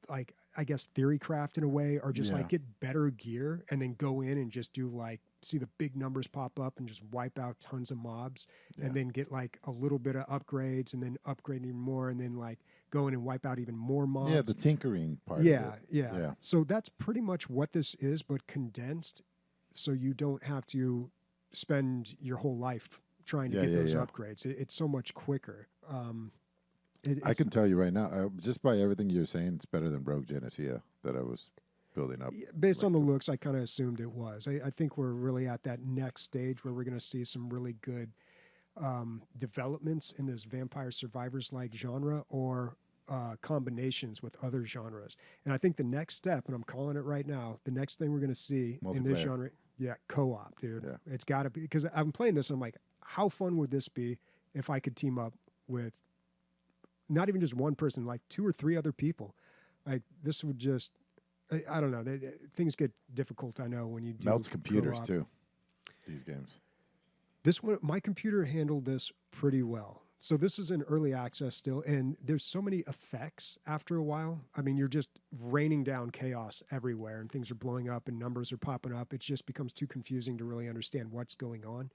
like, I guess theory craft in a way, or just like get better gear and then go in and just do like, see the big numbers pop up and just wipe out tons of mobs and then get like a little bit of upgrades and then upgrade even more and then like go in and wipe out even more mobs.
Yeah, the tinkering part.
Yeah.
Of it. Yeah.
So that's pretty much what this is, but condensed, so you don't have to spend your whole life trying to get those upgrades. It's so much quicker.
I can tell you right now, just by everything you're saying, it's better than Rogue Genesia that I was building up.
Based on the looks, I kind of assumed it was. I think we're really at that next stage where we're going to see some really good developments in this Vampire Survivors-like genre, or combinations with other genres. And I think the next step, and I'm calling it right now, the next thing we're going to see in this genre, co-op, dude.
Yeah.
It's got to be, because I'm playing this and I'm like, how fun would this be if I could team up with not even just one person, like 2 or 3 other people? Like, this would just, I don't know. Things get difficult, I know, when you do
Melts computers
co-op.
too, these games.
This one, my computer handled this pretty well. So this is in early access still, and there's so many effects after a while. I mean, you're just raining down chaos everywhere, and things are blowing up, and numbers are popping up. It just becomes too confusing to really understand what's going on.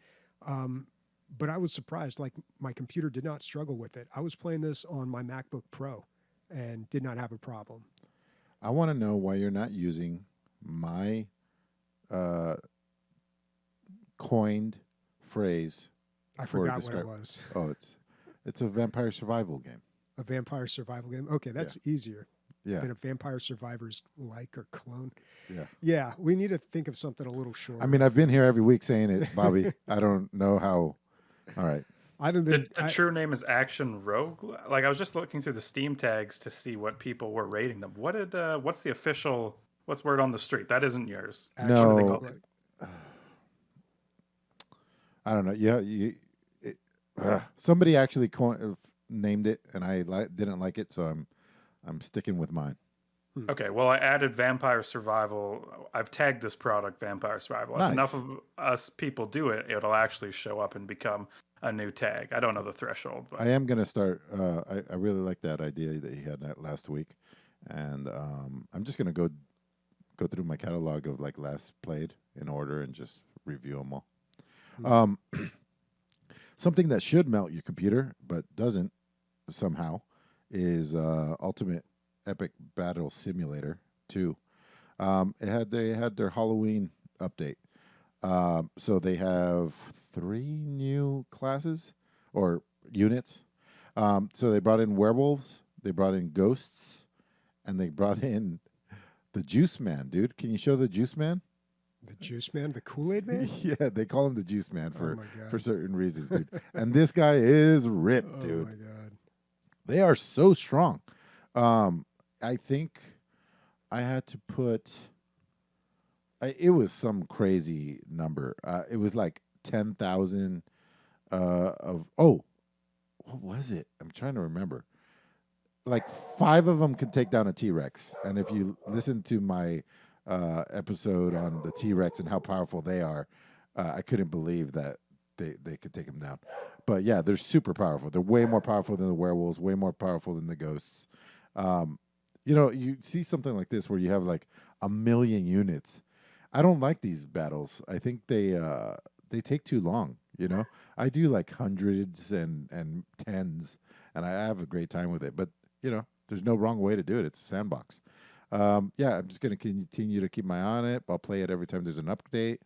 But I was surprised. Like, my computer did not struggle with it. I was playing this on my MacBook Pro and did not have a problem.
I want to know why you're not using my coined phrase.
I forgot what it was.
Oh, it's a vampire survival game.
A vampire survival game? Okay, that's easier than a Vampire Survivors like or clone.
Yeah.
Yeah, we need to think of something a little shorter.
I mean, I've been here every week saying it, Bobby. I don't know how. All right.
I haven't been.
The true name is Action Rogue. Like, I was just looking through the Steam tags to see what people were rating them. What's the official? What's word on the street? That isn't yours.
No. I don't know. Yeah, somebody actually named it, and I didn't like it, so I'm sticking with mine.
Okay, well, I added Vampire Survival. I've tagged this product Vampire Survival.
Nice.
If enough of us people do it, it'll actually show up and become a new tag. I don't know the threshold, but
I am going to start. I really like that idea that you had that last week, and I'm just going to go through my catalog of like last played in order and just review them all. Something that should melt your computer but doesn't somehow is Ultimate Epic Battle Simulator 2. They had their Halloween update. So they have 3 new classes or units. So they brought in werewolves, they brought in ghosts, and they brought in the Juice Man, dude. Can you show the Juice Man?
The Juice Man, the Kool-Aid Man?
Yeah, they call him the Juice Man for certain reasons, dude. And this guy is ripped, dude.
Oh my god.
They are so strong. I think I had to put it was some crazy number. It was like 10,000 what was it? I'm trying to remember. Like 5 of them can take down a T-Rex. And if you listen to my episode on the T-Rex and how powerful they are, I couldn't believe that they could take them down. But yeah, they're super powerful. They're way more powerful than the werewolves, way more powerful than the ghosts. You see something like this where you have like 1 million units. I don't like these battles. I think they take too long. You know, I do like hundreds and tens, and I have a great time with it. But you know, there's no wrong way to do it. It's a sandbox. I'm just going to continue to keep my eye on it. I'll play it every time there's an update.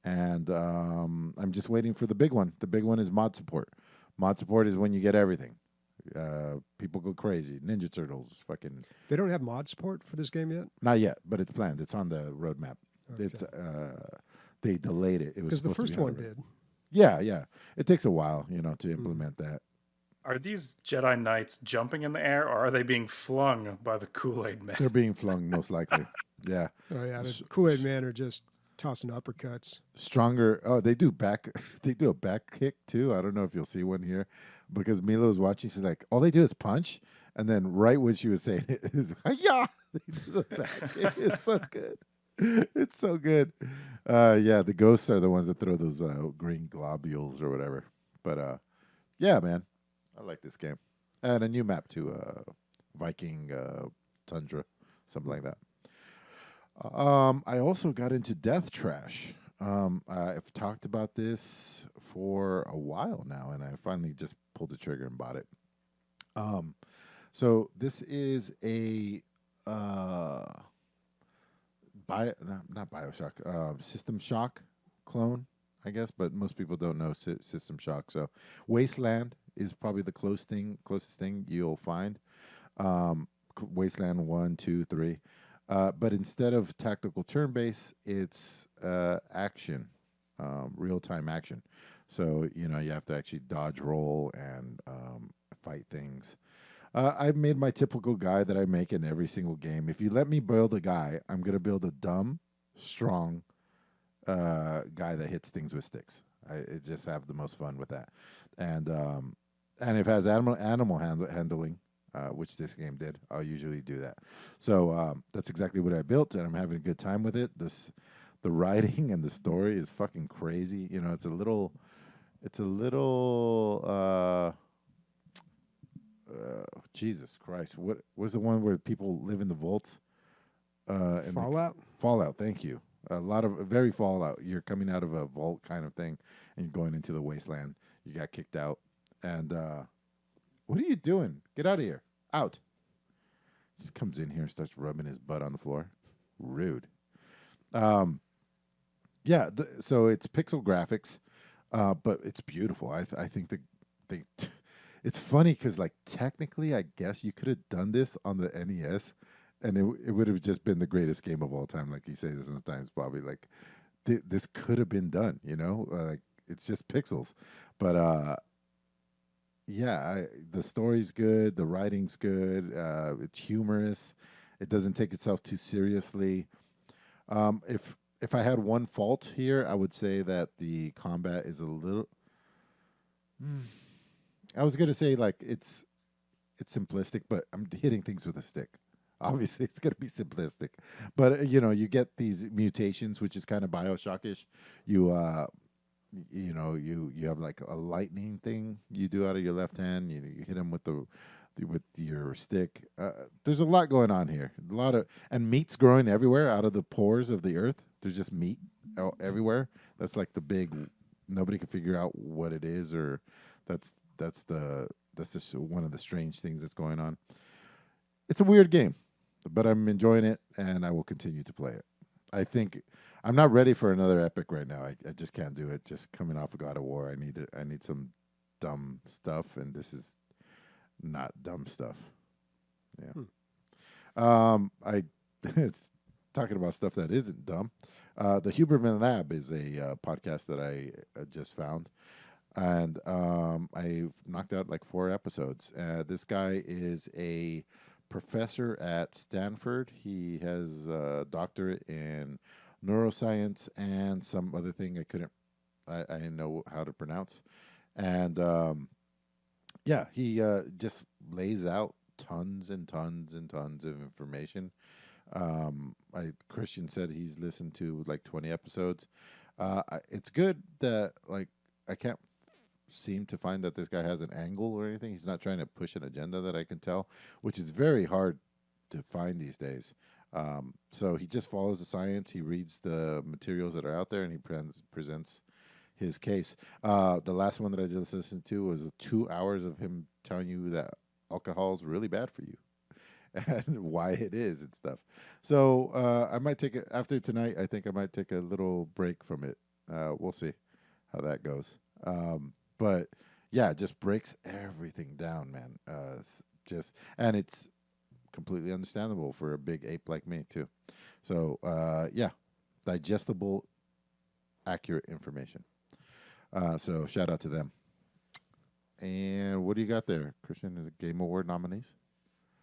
And I'm just waiting for the big one. The big one is mod support. Mod support is when you get everything. People go crazy. Ninja Turtles, fucking.
They don't have mod support for this game yet?
Not yet, but it's planned. It's on the roadmap.
Okay.
It's they delayed it. It was
because the
supposed
first
to be
one
Halloween.
did.
Yeah. It takes a while, to implement that.
Are these Jedi Knights jumping in the air, or are they being flung by the Kool-Aid Man?
They're being flung, most likely. Yeah.
Oh yeah, the Kool-Aid Man are just tossing uppercuts.
Stronger. Oh, they do They do a back kick too. I don't know if you'll see one here, because Mila was watching. She's like, all they do is punch, and then right when she was saying it is, yeah, it's so good. It's so good. Yeah, the ghosts are the ones that throw those green globules or whatever. But yeah, man, I like this game, and a new map too. Viking Tundra, something like that. I also got into Death Trash. I've talked about this for a while now, and I finally just pulled the trigger and bought it. So this is a not BioShock, System Shock clone, I guess, but most people don't know System Shock. So Wasteland is probably the closest thing you'll find. Wasteland 1, 2, 3. But instead of tactical turn-based, it's action, real-time action. So, you have to actually dodge, roll, and fight things. I've made my typical guy that I make in every single game. If you let me build a guy, I'm going to build a dumb, strong guy that hits things with sticks. I just have the most fun with that. And if it has animal handling, which this game did, I'll usually do that. So that's exactly what I built, and I'm having a good time with it. The writing and the story is fucking crazy. It's a little Jesus Christ, what was the one where people live in the vaults?
Fallout.
Fallout. Thank you. A lot of very Fallout. You're coming out of a vault kind of thing, and you're going into the wasteland. You got kicked out, and what are you doing? Get out of here! Out! Just comes in here and starts rubbing his butt on the floor. Rude. Yeah. So it's pixel graphics, but it's beautiful. I think they it's funny because like technically, I guess you could have done this on the NES. And it would have just been the greatest game of all time, like you say this sometimes, Bobby. Like this could have been done, like it's just pixels. But yeah, the story's good, the writing's good, it's humorous, it doesn't take itself too seriously. If I had one fault here, I would say that the combat is a little. I was gonna say like it's simplistic, but I'm hitting things with a stick. Obviously, it's going to be simplistic, but you get these mutations, which is kind of Bioshock-ish. You have like a lightning thing you do out of your left hand. You hit him with with your stick. There's a lot going on here. And meat's growing everywhere out of the pores of the earth. There's just meat everywhere. That's like the big. Nobody can figure out what it is, or that's just one of the strange things that's going on. It's a weird game, but I'm enjoying it, and I will continue to play it. I think I'm not ready for another epic right now. I just can't do it. Just coming off of God of War, I need some dumb stuff, and this is not dumb stuff. Yeah. I it's talking about stuff that isn't dumb. The Huberman Lab is a podcast that I just found, and I've knocked out like 4 episodes. This guy is a professor at Stanford. He has a doctorate in neuroscience and some other thing I didn't know how to pronounce. And yeah, he just lays out tons and tons and tons of information. Christian said he's listened to like 20 episodes. It's good that like I can't seem to find that this guy has an angle or anything. He's not trying to push an agenda that I can tell, which is very hard to find these days. So he just follows the science. He reads the materials that are out there, and he presents his case. The last one that I just listened to was 2 hours of him telling you that alcohol is really bad for you and why it is and stuff. So I might take it after tonight. I think I might take a little break from it. We'll see how that goes. But yeah, it just breaks everything down, man. And it's completely understandable for a big ape like me too. So yeah, digestible, accurate information. So shout out to them. And what do you got there, Christian? Is it Game Award nominees?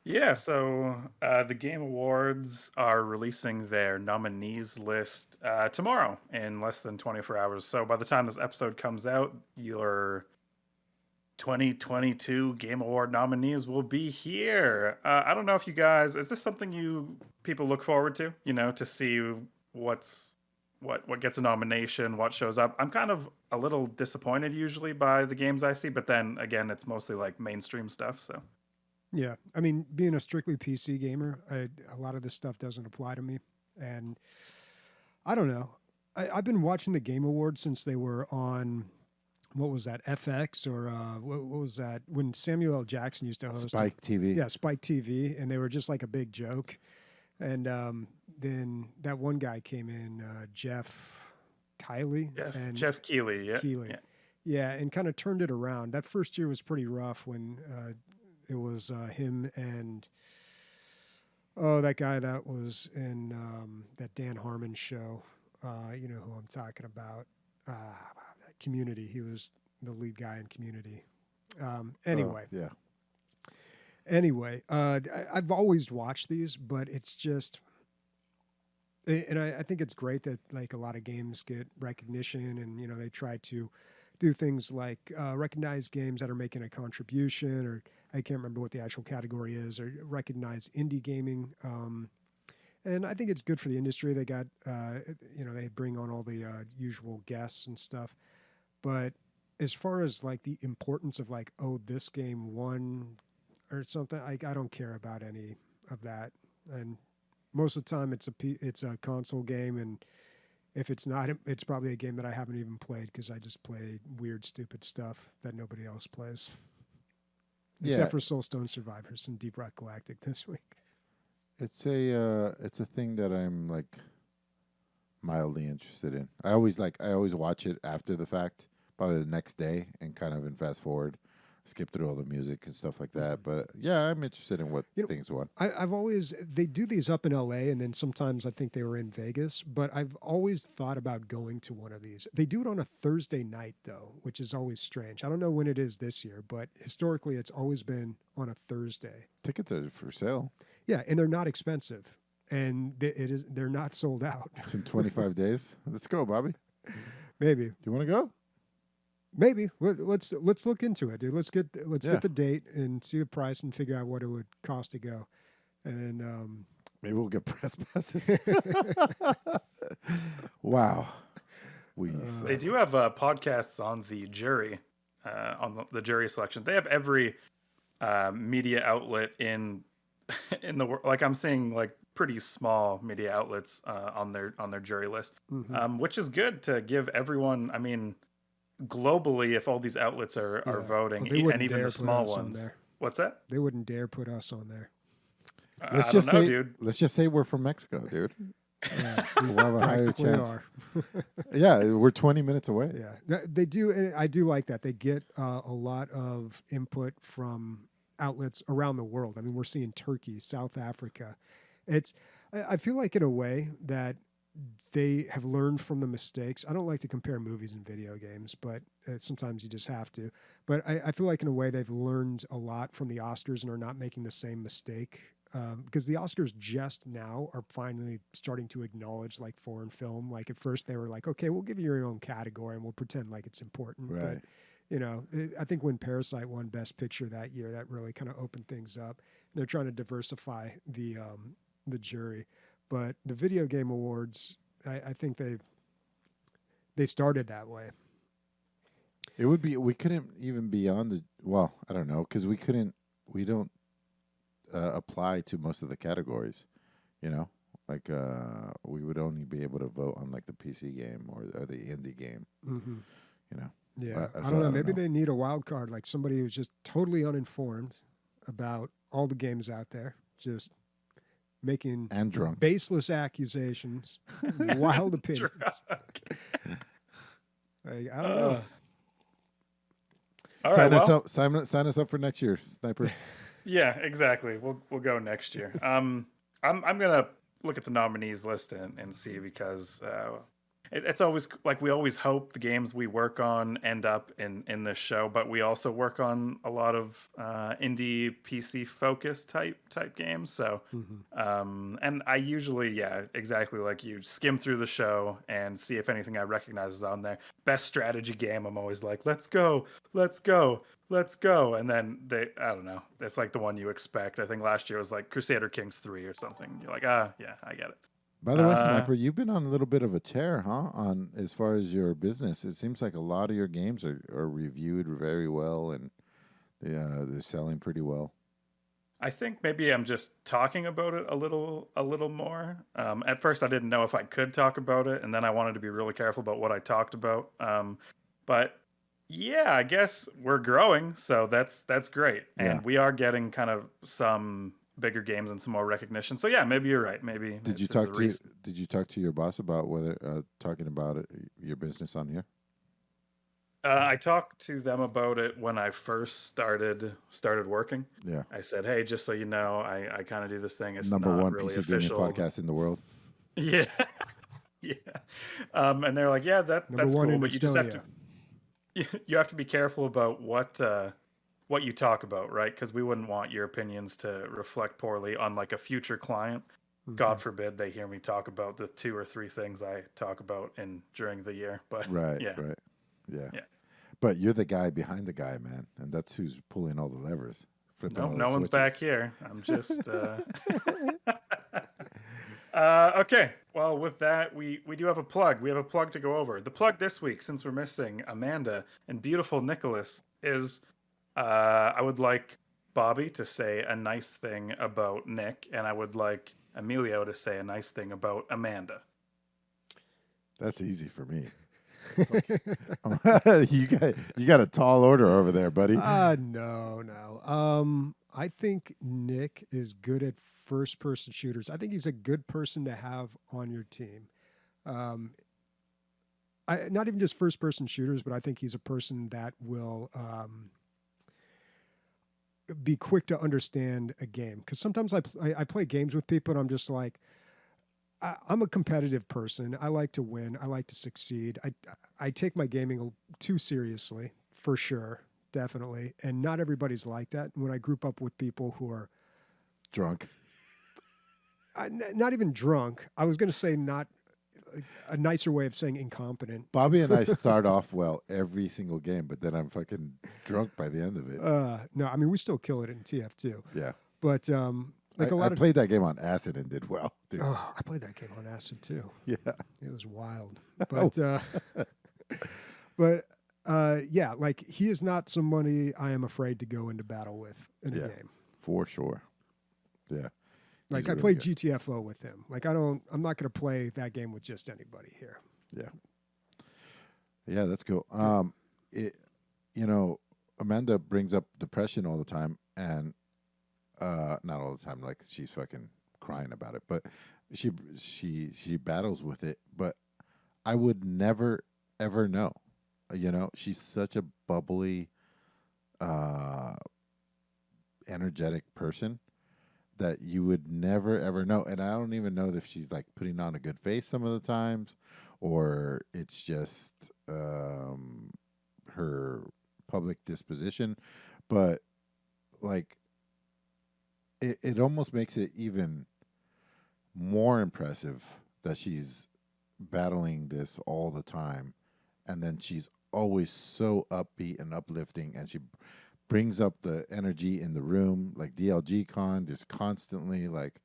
Yeah, so the Game Awards are releasing their nominees list tomorrow in less than 24 hours. So by the time this episode comes out, your 2022 Game Award nominees will be here. I don't know if you guys, is this something people look forward to? To see what gets a nomination, what shows up. I'm kind of a little disappointed usually by the games I see, but then again, it's mostly like mainstream stuff. So.
Yeah, I mean, being a strictly PC gamer, a lot of this stuff doesn't apply to me, and I don't know. I've been watching the Game Awards since they were on, what was that, FX, or what was that, when Samuel L. Jackson used to host
Spike TV.
Yeah, Spike TV, and they were just like a big joke. And then that one guy came in, Jeff Keighley.
Jeff Keighley, yeah.
Yeah, and kind of turned it around. That first year was pretty rough when it was him and that guy that was in that Dan Harmon show. You know who I'm talking about. Community. He was the lead guy in Community. Anyway.
Yeah.
Anyway, I've always watched these, but it's just, and I think it's great that like a lot of games get recognition, and they try to do things like recognize games that are making a contribution, or I can't remember what the actual category is, or recognize indie gaming. And I think it's good for the industry. They got, they bring on all the usual guests and stuff. But as far as like the importance of like, oh, this game won or something. I don't care about any of that. And most of the time, it's a console game, and if it's not, it's probably a game that I haven't even played because I just play weird, stupid stuff that nobody else plays. Except for Soulstone Survivors and Deep Rock Galactic this week.
It's a thing that I'm like mildly interested in. I always watch it after the fact, probably the next day, and kind of in fast forward, skip through all the music and stuff like that. But yeah, I'm interested in what things want.
They do these up in LA, and then sometimes I think they were in Vegas, but I've always thought about going to one of these. They do it on a Thursday night though, which is always strange. I don't know when it is this year, but historically it's always been on a Thursday.
Tickets are for sale.
Yeah, and they're not expensive, and they're not sold out.
It's in 25 days. Let's go, Bobby.
Maybe.
Do you want to go?
Maybe. Let's look into it, dude. Let's get the date and see the price and figure out what it would cost to go. And
maybe we'll get press passes. Wow.
They do have podcasts on the jury, on the jury selection. They have every media outlet in the world. Like I'm seeing like pretty small media outlets on their jury list, which is good to give everyone. I mean, globally, if all these outlets are voting, and even the small ones. What's that?
They wouldn't dare put us on there.
Let's just say we're from Mexico, dude.
Yeah,
we'll have a higher chance. Yeah, we're 20 minutes away.
Yeah, they do. And I do like that. They get a lot of input from outlets around the world. I mean, we're seeing Turkey, South Africa. I feel like in a way that they have learned from the mistakes. I don't like to compare movies and video games, but sometimes you just have to. But I feel like in a way they've learned a lot from the Oscars and are not making the same mistake. Because the Oscars just now are finally starting to acknowledge like foreign film. Like at first they were like, okay, we'll give you your own category and we'll pretend like it's important.
Right.
But, I think when Parasite won Best Picture that year, that really kind of opened things up. They're trying to diversify the jury. But the video game awards, I think they started that way.
It would be, we couldn't even be on I don't know, because we don't apply to most of the categories, like we would only be able to vote on like the PC game or the indie game,
Yeah, I don't know. Maybe they need a wild card, like somebody who's just totally uninformed about all the games out there, just making
and drunk,
baseless accusations, wild opinions. I don't know.
All right,
sign us up for next year, Sniper.
Yeah, exactly. We'll go next year. I'm gonna look at the nominees list and see, because it's always like we always hope the games we work on end up in this show, but we also work on a lot of indie PC focused type games. So and I usually, exactly like you, skim through the show and see if anything I recognize is on there. Best strategy game, I'm always like, let's go. And then I don't know. It's like the one you expect. I think last year was like Crusader Kings 3 or something. You're like, yeah, I get it.
By the way, Sniper, you've been on a little bit of a tear, huh? On as far as your business, it seems like a lot of your games are reviewed very well, and they're selling pretty well.
I think maybe I'm just talking about it a little more. At first, I didn't know if I could talk about it, and then I wanted to be really careful about what I talked about. But yeah, I guess we're growing, so that's great, and we are getting kind of some bigger games and some more recognition. So yeah, maybe you're right. Maybe
did you talk to your boss about whether talking about it, your business on here?
I talked to them about it when I first started working.
Yeah,
I said, hey, just so you know, I kind of do this thing. It's
number
not
one
really
PC
official
gaming podcast in the world.
Yeah, yeah. And they're like, yeah, that's cool, but you just have to. You have to be careful about what you talk about, right? Because we wouldn't want your opinions to reflect poorly on like a future client. God forbid they hear me talk about the 2 or 3 things I talk about during the year. But
right. Yeah. But you're the guy behind the guy, man, and that's who's pulling all the levers.
No one's back here. I'm just. Okay. Well, with that, we do have a plug. We have a plug to go over. The plug this week, since we're missing Amanda and beautiful Nicholas, is I would like Bobby to say a nice thing about Nick, and I would like Emilio to say a nice thing about Amanda.
That's easy for me. You got a tall order over there, buddy.
No. I think Nick is good at first-person shooters. I think he's a good person to have on your team. Not even just first-person shooters, but I think he's a person that will be quick to understand a game. Because sometimes I play games with people, and I'm just like, I'm a competitive person. I like to win. I like to succeed. I take my gaming too seriously, for sure, definitely. And not everybody's like that. When I group up with people who are
drunk,
not even drunk. I was going to say not a nicer way of saying incompetent.
Bobby and I start off well every single game, but then I'm fucking drunk by the end of it.
No, I mean, we still kill it in TF2.
Yeah.
But like a lot
I played that game on acid and did well, dude.
Oh, I played that game on acid too.
Yeah.
It was wild. But yeah, like he is not somebody I am afraid to go into battle with in a game.
For sure. Yeah.
Like I played GTFO with him. Like I'm not going to play that game with just anybody here.
Yeah. Yeah, that's cool. Amanda brings up depression all the time, and not all the time, like she's fucking crying about it, but she battles with it. But I would never ever know. She's such a bubbly, energetic person that you would never ever know. And I don't even know if she's like putting on a good face some of the times, or it's just her public disposition. But like, it almost makes it even more impressive that she's battling this all the time, and then she's always so upbeat and uplifting, and she brings up the energy in the room. Like DLG Con, just constantly like,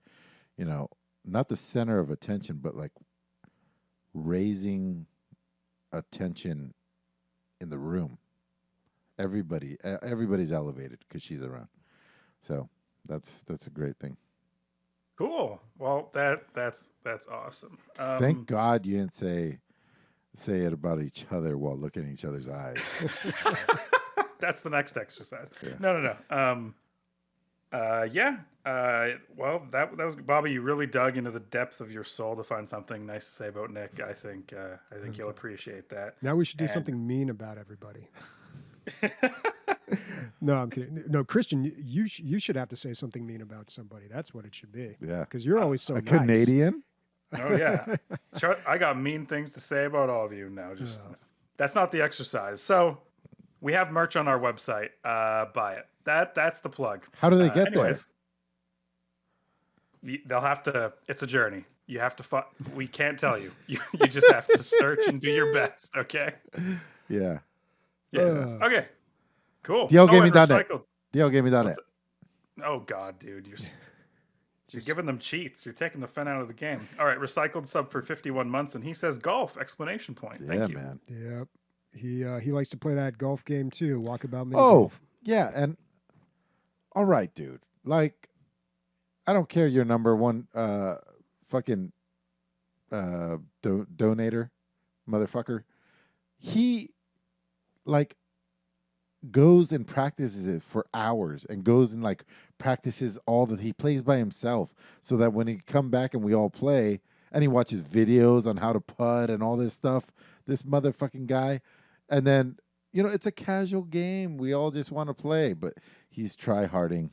not the center of attention, but like raising attention in the room. Everybody's elevated because she's around. So that's a great thing.
Cool. Well, that's awesome.
Thank God you didn't say it about each other while looking in each other's eyes.
That's the next exercise.
Yeah.
No. Well, that was Bobby. You really dug into the depth of your soul to find something nice to say about Nick. I think you'll appreciate that.
Now we should do something mean about everybody. No, I'm kidding. No, Christian, you should have to say something mean about somebody. That's what it should be.
Yeah,
because you're always so
a
nice.
Canadian.
Oh yeah, I got mean things to say about all of you. No, just that's not the exercise. So we have merch on our website. Buy it. That's the plug.
How do they get there?
They'll have to. It's a journey. You have to. We can't tell you. You just have to search and do your best. Okay.
Yeah.
Yeah. Okay. Cool.
DLGaming.net. DLGaming.net.
Oh God, dude, you're giving them cheats. You're taking the fun out of the game. All right, recycled sub for 51 months, and he says golf! Exclamation point. Thank you,
man.
Yep. He likes to play that golf game too. Walkabout mini
golf.
Golf.
Yeah, and all right, dude. Like, I don't care your number one fucking donator, motherfucker. He like goes and practices it for hours and goes and like practices all that he plays by himself, so that when he come back and we all play and he watches videos on how to putt and all this stuff, this motherfucking guy, and then it's a casual game, we all just want to play, but he's try-harding.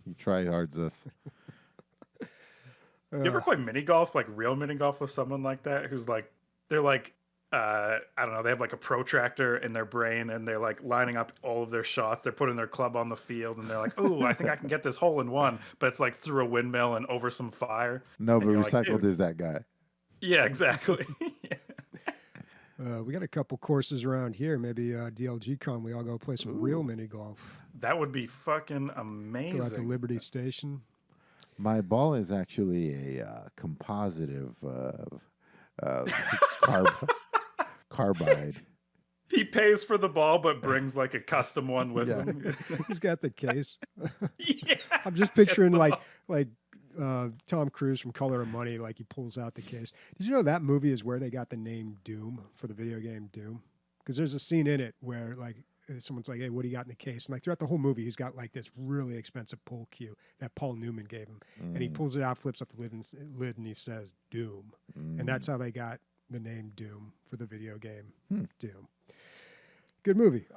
He try-hards us.
You ever play mini golf, like real mini golf, with someone like that who's like, they're like, I don't know, they have like a protractor in their brain and they're like lining up all of their shots. They're putting their club on the field and they're like, oh, I think I can get this hole in one, but it's like through a windmill and over some fire.
No, but Recycled like, is that guy.
Yeah, exactly.
We got a couple courses around here. Maybe DLG Con, we all go play some real mini golf.
That would be fucking amazing.
Go out to Liberty Station.
My ball is actually a compositive carbide.
He pays for the ball, but brings like a custom one with
Yeah.
him.
He's got the case.
Yeah,
I'm just
gets
picturing
the
like
ball.
Tom Cruise from Color of Money, like he pulls out the case. Did you know that movie is where they got the name Doom for the video game Doom? Because there's a scene in it where like someone's like, "Hey, what do you got in the case?" And like throughout the whole movie, he's got like this really expensive pull cue that Paul Newman gave him, and he pulls it out, flips up the lid, and he says Doom, and that's how they got the name Doom for the video game Doom. Good movie.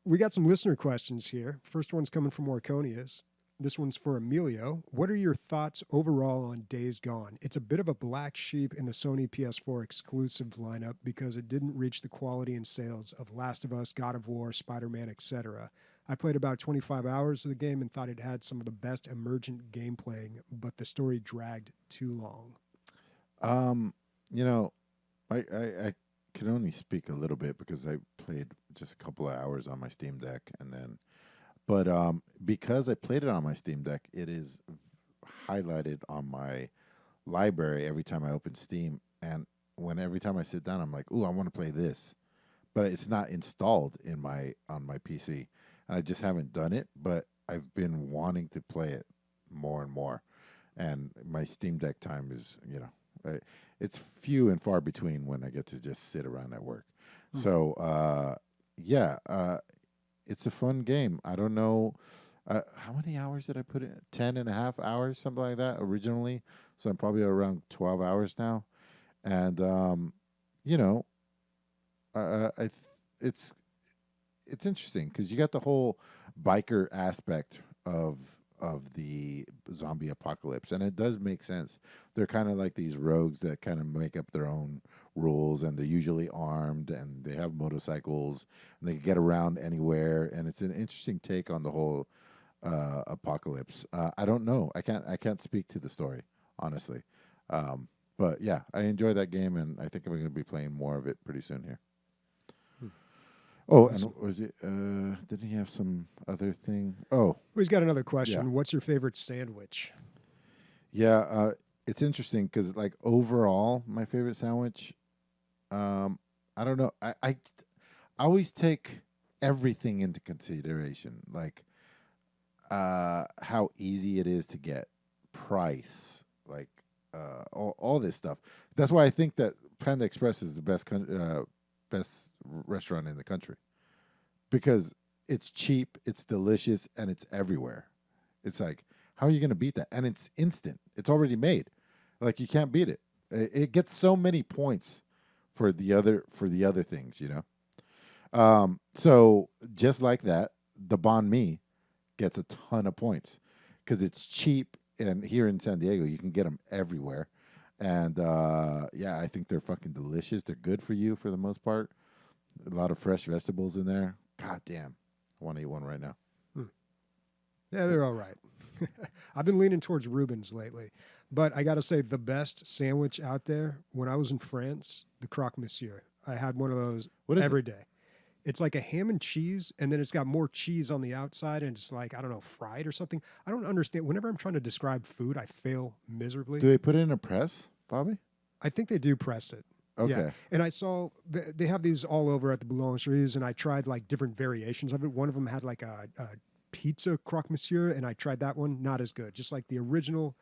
We got some listener questions here. First one's coming from Orconius. This one's for Emilio. What are your thoughts overall on Days Gone? It's a bit of a black sheep in the Sony PS4 exclusive lineup because it didn't reach the quality and sales of Last of Us, God of War, Spider-Man, etc. I played about 25 hours of the game and thought it had some of the best emergent gameplay, but the story dragged too long.
You know, I can only speak a little bit because I played just a couple of hours on my Steam Deck, and then, but because I played it on my Steam Deck, it is highlighted on my library every time I open Steam, and every time I sit down, I'm like, "Ooh, I want to play this," but it's not installed in on my PC, and I just haven't done it. But I've been wanting to play it more and more, and my Steam Deck time is, it's few and far between when I get to just sit around at work. So, it's a fun game. I don't know how many hours did I put in? 10 and a half hours, something like that originally. So I'm probably around 12 hours now. And, it's interesting because you got the whole biker aspect of the zombie apocalypse, and it does make sense. They're kind of like these rogues that kind of make up their own rules, and they're usually armed, and they have motorcycles, and they can get around anywhere. And it's an interesting take on the whole apocalypse. I don't know. I can't speak to the story honestly, but yeah, I enjoy that game, and I think I'm going to be playing more of it pretty soon here. Oh, awesome. And was it? Didn't he have some other thing? Oh,
he's got another question.
Yeah.
What's your favorite sandwich?
Yeah, it's interesting because, like, overall, my favorite sandwich. I don't know. I always take everything into consideration, like how easy it is to get, price, like all this stuff. That's why I think that Panda Express is the best restaurant in the country, because it's cheap, it's delicious, and it's everywhere. It's like, how are you going to beat that? And it's instant. It's already made. Like, you can't beat it. It gets so many points for the other things, So just like that, the banh mi gets a ton of points because it's cheap, and here in San Diego you can get them everywhere. And I think they're fucking delicious. They're good for you for the most part. A lot of fresh vegetables in there. God damn, I want to eat one right now.
Yeah, they're all right. I've been leaning towards Reuben's lately, but I got to say the best sandwich out there when I was in France, the croque monsieur. I had one of those every day. It's like a ham and cheese, and then it's got more cheese on the outside, and it's like, I don't know, fried or something. I don't understand. Whenever I'm trying to describe food, I fail miserably.
Do they put it in a press, Bobby?
I think they do press it.
Okay.
Yeah. And I saw they have these all over at the boulangeries, and I tried like different variations of it. One of them had like a pizza croque monsieur, and I tried that one. Not as good. Just like the original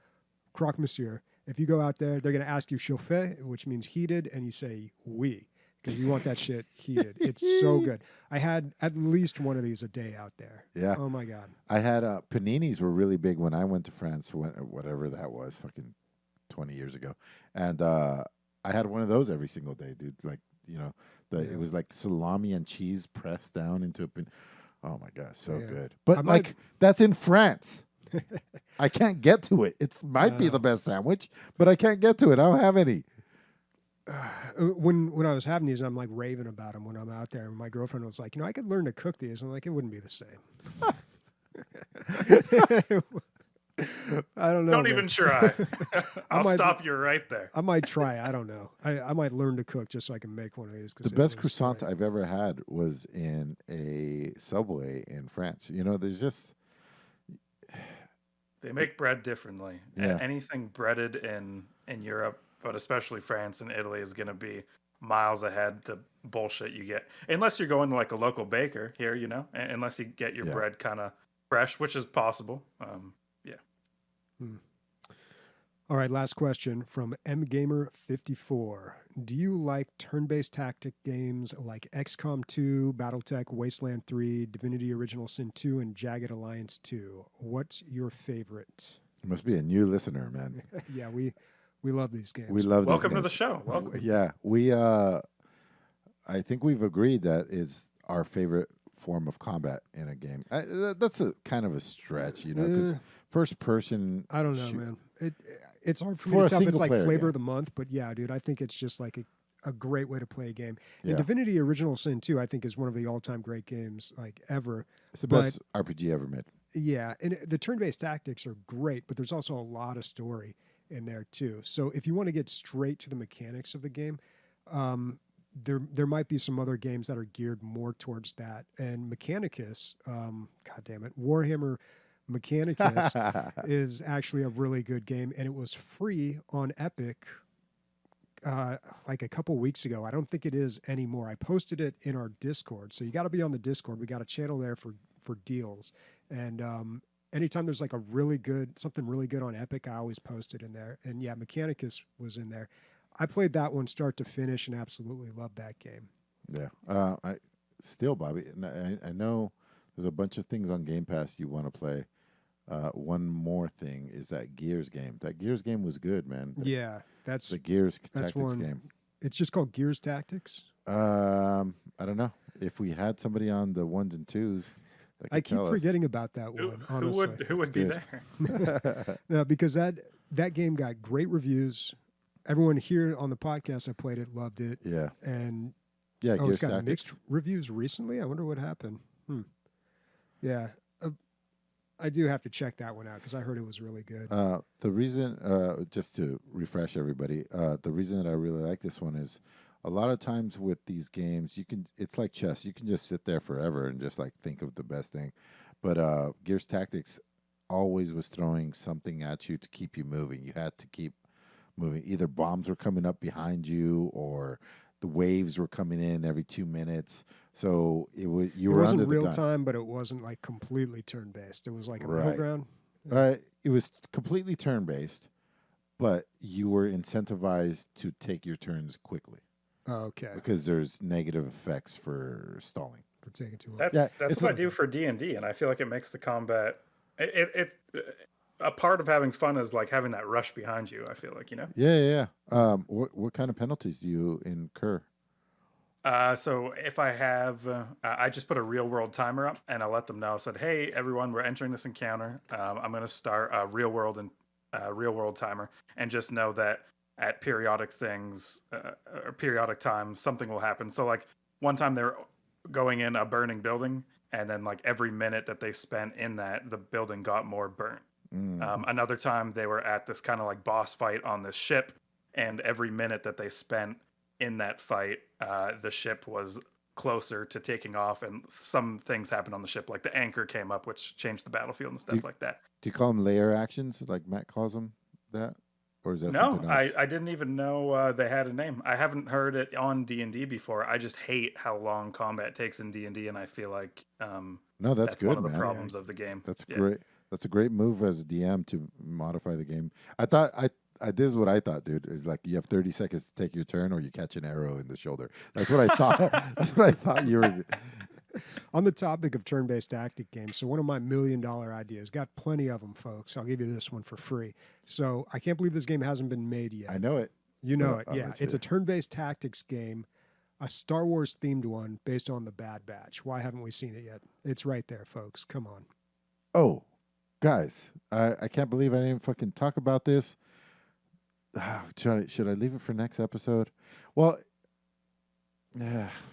croque monsieur. If you go out there, they're going to ask you chauffé, which means heated, and you say oui, because you want that shit heated. It's so good. I had at least one of these a day out there.
Yeah.
Oh, my God.
I had paninis were really big when I went to France, whatever that was, fucking 20 years ago. And I had one of those every single day, dude. Like, it was like salami and cheese pressed down into a pan. Oh, my God, so good. But, that's in France. I can't get to it. It might be the best sandwich, but I can't get to it. I don't have any.
When I was having these, I'm like raving about them when I'm out there. And my girlfriend was like, I could learn to cook these. I'm like, it wouldn't be the same. I don't know.
Don't even try. I'll stop you right there.
I might try. I don't know. I might learn to cook just so I can make one of these.
The best croissant I've ever had was in a Subway in France. There's just...
They make bread differently.
Yeah.
Anything breaded in Europe, but especially France and Italy, is going to be miles ahead the bullshit you get, unless you're going to like a local baker here, unless you get your
Yeah.
bread kind of fresh, which is possible. Yeah.
All right, last question from mgamer54. Do you like turn-based tactic games like XCOM 2, BattleTech, Wasteland 3, Divinity Original Sin 2, and Jagged Alliance 2? What's your favorite?
You must be a new listener, man.
Yeah, we love these games.
We love
Welcome
these
to the
games.
show. Welcome.
Yeah, I think we've agreed that is our favorite form of combat in a game. That's a kind of a stretch, because first person.
I don't know, man. It's hard for me
For
to
a
tell if it's like
single player
flavor
game.
of the month, but yeah, dude, I think it's just like a great way to play a game.
Yeah.
And Divinity Original Sin 2, I think, is one of the all-time great games like ever.
It's the
but-
best RPG ever made.
Yeah, and the turn-based tactics are great, but there's also a lot of story in there too. So if you want to get straight to the mechanics of the game, there might be some other games that are geared more towards that. And Mechanicus, God damn it, Warhammer Mechanicus is actually a really good game, and it was free on Epic like a couple weeks ago. I don't think it is anymore. I posted it in our Discord, so you got to be on the Discord. We got a channel there for deals, and anytime there's like something really good on Epic, I always post it in there. And yeah, Mechanicus was in there. I played that one start to finish and absolutely loved that game.
Yeah. Bobby, and I know there's a bunch of things on Game Pass you want to play. One more thing is that Gears game. That Gears game was good, man.
Yeah, that's
The Gears
that's
Tactics
one.
game.
It's just called Gears Tactics.
I don't know. If we had somebody on the ones and twos, that
I
could
keep
tell us.
forgetting about that
Who,
one.
who
Honestly,
would who would be
good.
there?
no, because that game got great reviews. Everyone here on the podcast I played it loved it,
Yeah.
and
Yeah,
it's
Gears
got
Tactics.
mixed reviews recently. I wonder what happened. Yeah, I do have to check that one out because I heard it was really good.
The reason, just to refresh everybody, the reason that I really like this one is a lot of times with these games, it's like chess. You can just sit there forever and just like think of the best thing. But Gears Tactics always was throwing something at you to keep you moving. You had to keep moving. Either bombs were coming up behind you or the waves were coming in every 2 minutes. So you were
It
under
wasn't
the
real
gun.
time, but it wasn't like completely turn based. It was like a middle
Right.
ground.
It was completely turn based, but you were incentivized to take your turns quickly
Oh, okay,
because there's negative effects for stalling.
for taking too long.
That's
it's
what I
a-
do for D&D, and I feel like it makes the combat. It's a part of having fun is like having that rush behind you. I feel like
Yeah. What kind of penalties do you incur?
So if I have, I just put a real world timer up, and I let them know. I said, "Hey, everyone, we're entering this encounter. I'm going to start a real world timer, and just know that at periodic things or periodic times, something will happen." So like one time they were going in a burning building, and then like every minute that they spent in that, the building got more burnt. Another time they were at this kind of like boss fight on this ship, and every minute that they spent in that fight, the ship was closer to taking off, and some things happened on the ship, like the anchor came up, which changed the battlefield and stuff like that.
Do you call them layer actions, like Matt calls them that? Or is that
No,
something else?
I didn't even know they had a name. I haven't heard it on D&D before. I just hate how long combat takes in D&D, and I feel like
No, that's good,
one of the
man.
problems of the game.
That's
Yeah.
great. That's a great move as a DM to modify the game. This is what I thought, dude. Is like you have 30 seconds to take your turn, or you catch an arrow in the shoulder. That's what I thought. That's what I thought you were.
On the topic of turn-based tactic games, so one of my $1 million ideas, got plenty of them, folks. I'll give you this one for free. So I can't believe this game hasn't been made yet.
I know it.
You know
Well,
it,
I'll
yeah.
let
It's
you-
a turn-based tactics game, a Star Wars themed one based on the Bad Batch. Why haven't we seen it yet? It's right there, folks. Come on.
Oh, guys, I can't believe I didn't fucking talk about this. Should I leave it for next episode? Well,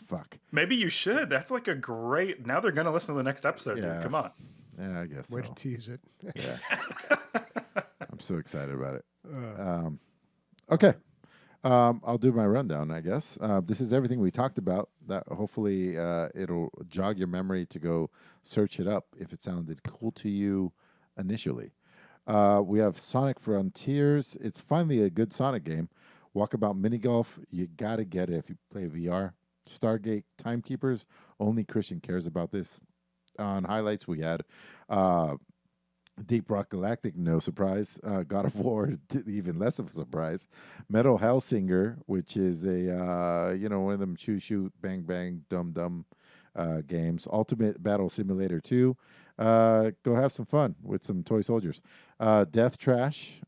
fuck.
Maybe you should. That's like a great. Now they're gonna listen to the next episode,
Yeah.
dude. Come on.
Yeah, I guess
Way
so.
to tease it.
Yeah, I'm so excited about it.
Uh,
Okay. I'll do my rundown, I guess. This is everything we talked about. That hopefully it'll jog your memory to go search it up if it sounded cool to you initially. We have Sonic Frontiers. It's finally a good Sonic game. Walkabout Mini Golf, you got to get it if you play VR. Stargate Timekeepers, only Christian cares about this. On highlights, we had Deep Rock Galactic, no surprise. God of War, even less of a surprise. Metal Hellsinger, which is a one of them shoot, bang, bang, dumb games. Ultimate Battle Simulator 2. Go have some fun with some toy soldiers. Death Trash.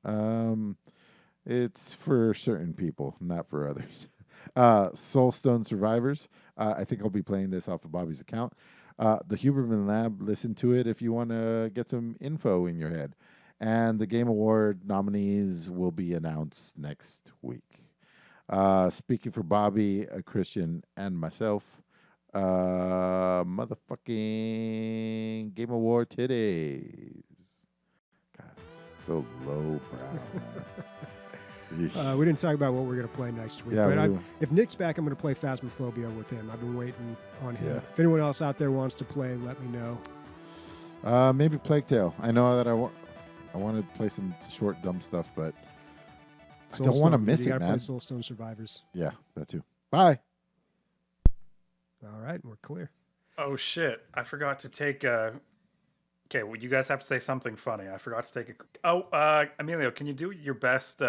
It's for certain people, not for others. Soulstone Survivors. I think I'll be playing this off of Bobby's account. The Huberman Lab, listen to it if you want to get some info in your head. And the Game Award nominees will be announced next week. Speaking for Bobby, Christian, and myself, motherfucking Game Award titties. Guys, so lowbrow, man.
We didn't talk about what we're going to play next week.
Yeah,
but if Nick's back, I'm going to play Phasmophobia with him. I've been waiting on him.
Yeah.
If anyone else out there wants to play, let me know.
Maybe Plague Tale. I know that I want to play some short, dumb stuff, but I don't want to miss it,
man. You got to play
man.
Soulstone Survivors.
Yeah, that too. Bye.
All right, we're clear.
Oh, shit. I forgot to take Okay, well, you guys have to say something funny. I forgot to take a... Oh, Emilio, can you do your best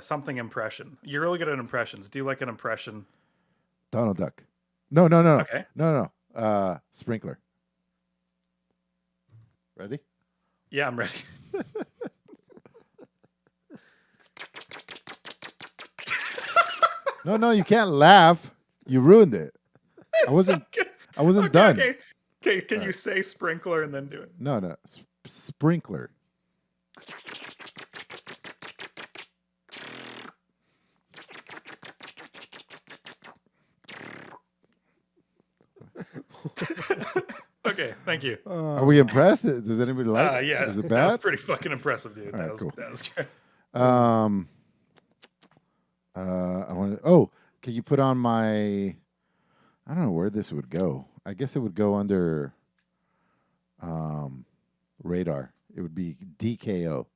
something impression? You're really good at impressions. Do like an impression.
Donald Duck. No.
Okay.
No. Sprinkler. Ready?
Yeah, I'm ready.
No, you can't laugh. You ruined it. I wasn't done.
Okay, can you say sprinkler and then do it?
No. Sprinkler.
Okay, thank you.
Are we impressed? Does anybody like it?
Yeah,
Is it
that was
bad?
pretty fucking impressive, dude.
All right, cool.
That was great.
I want to. Oh, can you put on my? I don't know where this would go. I guess it would go under radar. It would be DKO.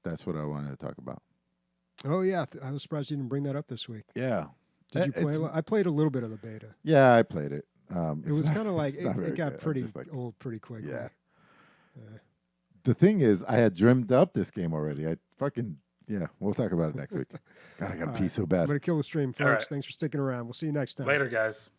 That's what I wanted to talk about.
Oh, yeah. I was surprised you didn't bring that up this week.
Yeah.
Did you play? I played a little bit of the beta.
Yeah, I played it.
It was kind of like
it's not very
it got
good. I'm
pretty
just like,
old pretty quickly.
yeah. The thing is, I had dreamed up this game already. We'll talk about it next week. God, I got to pee so bad.
I'm going to kill the stream, folks.
All right.
Thanks for sticking around. We'll see you next time.
Later, guys.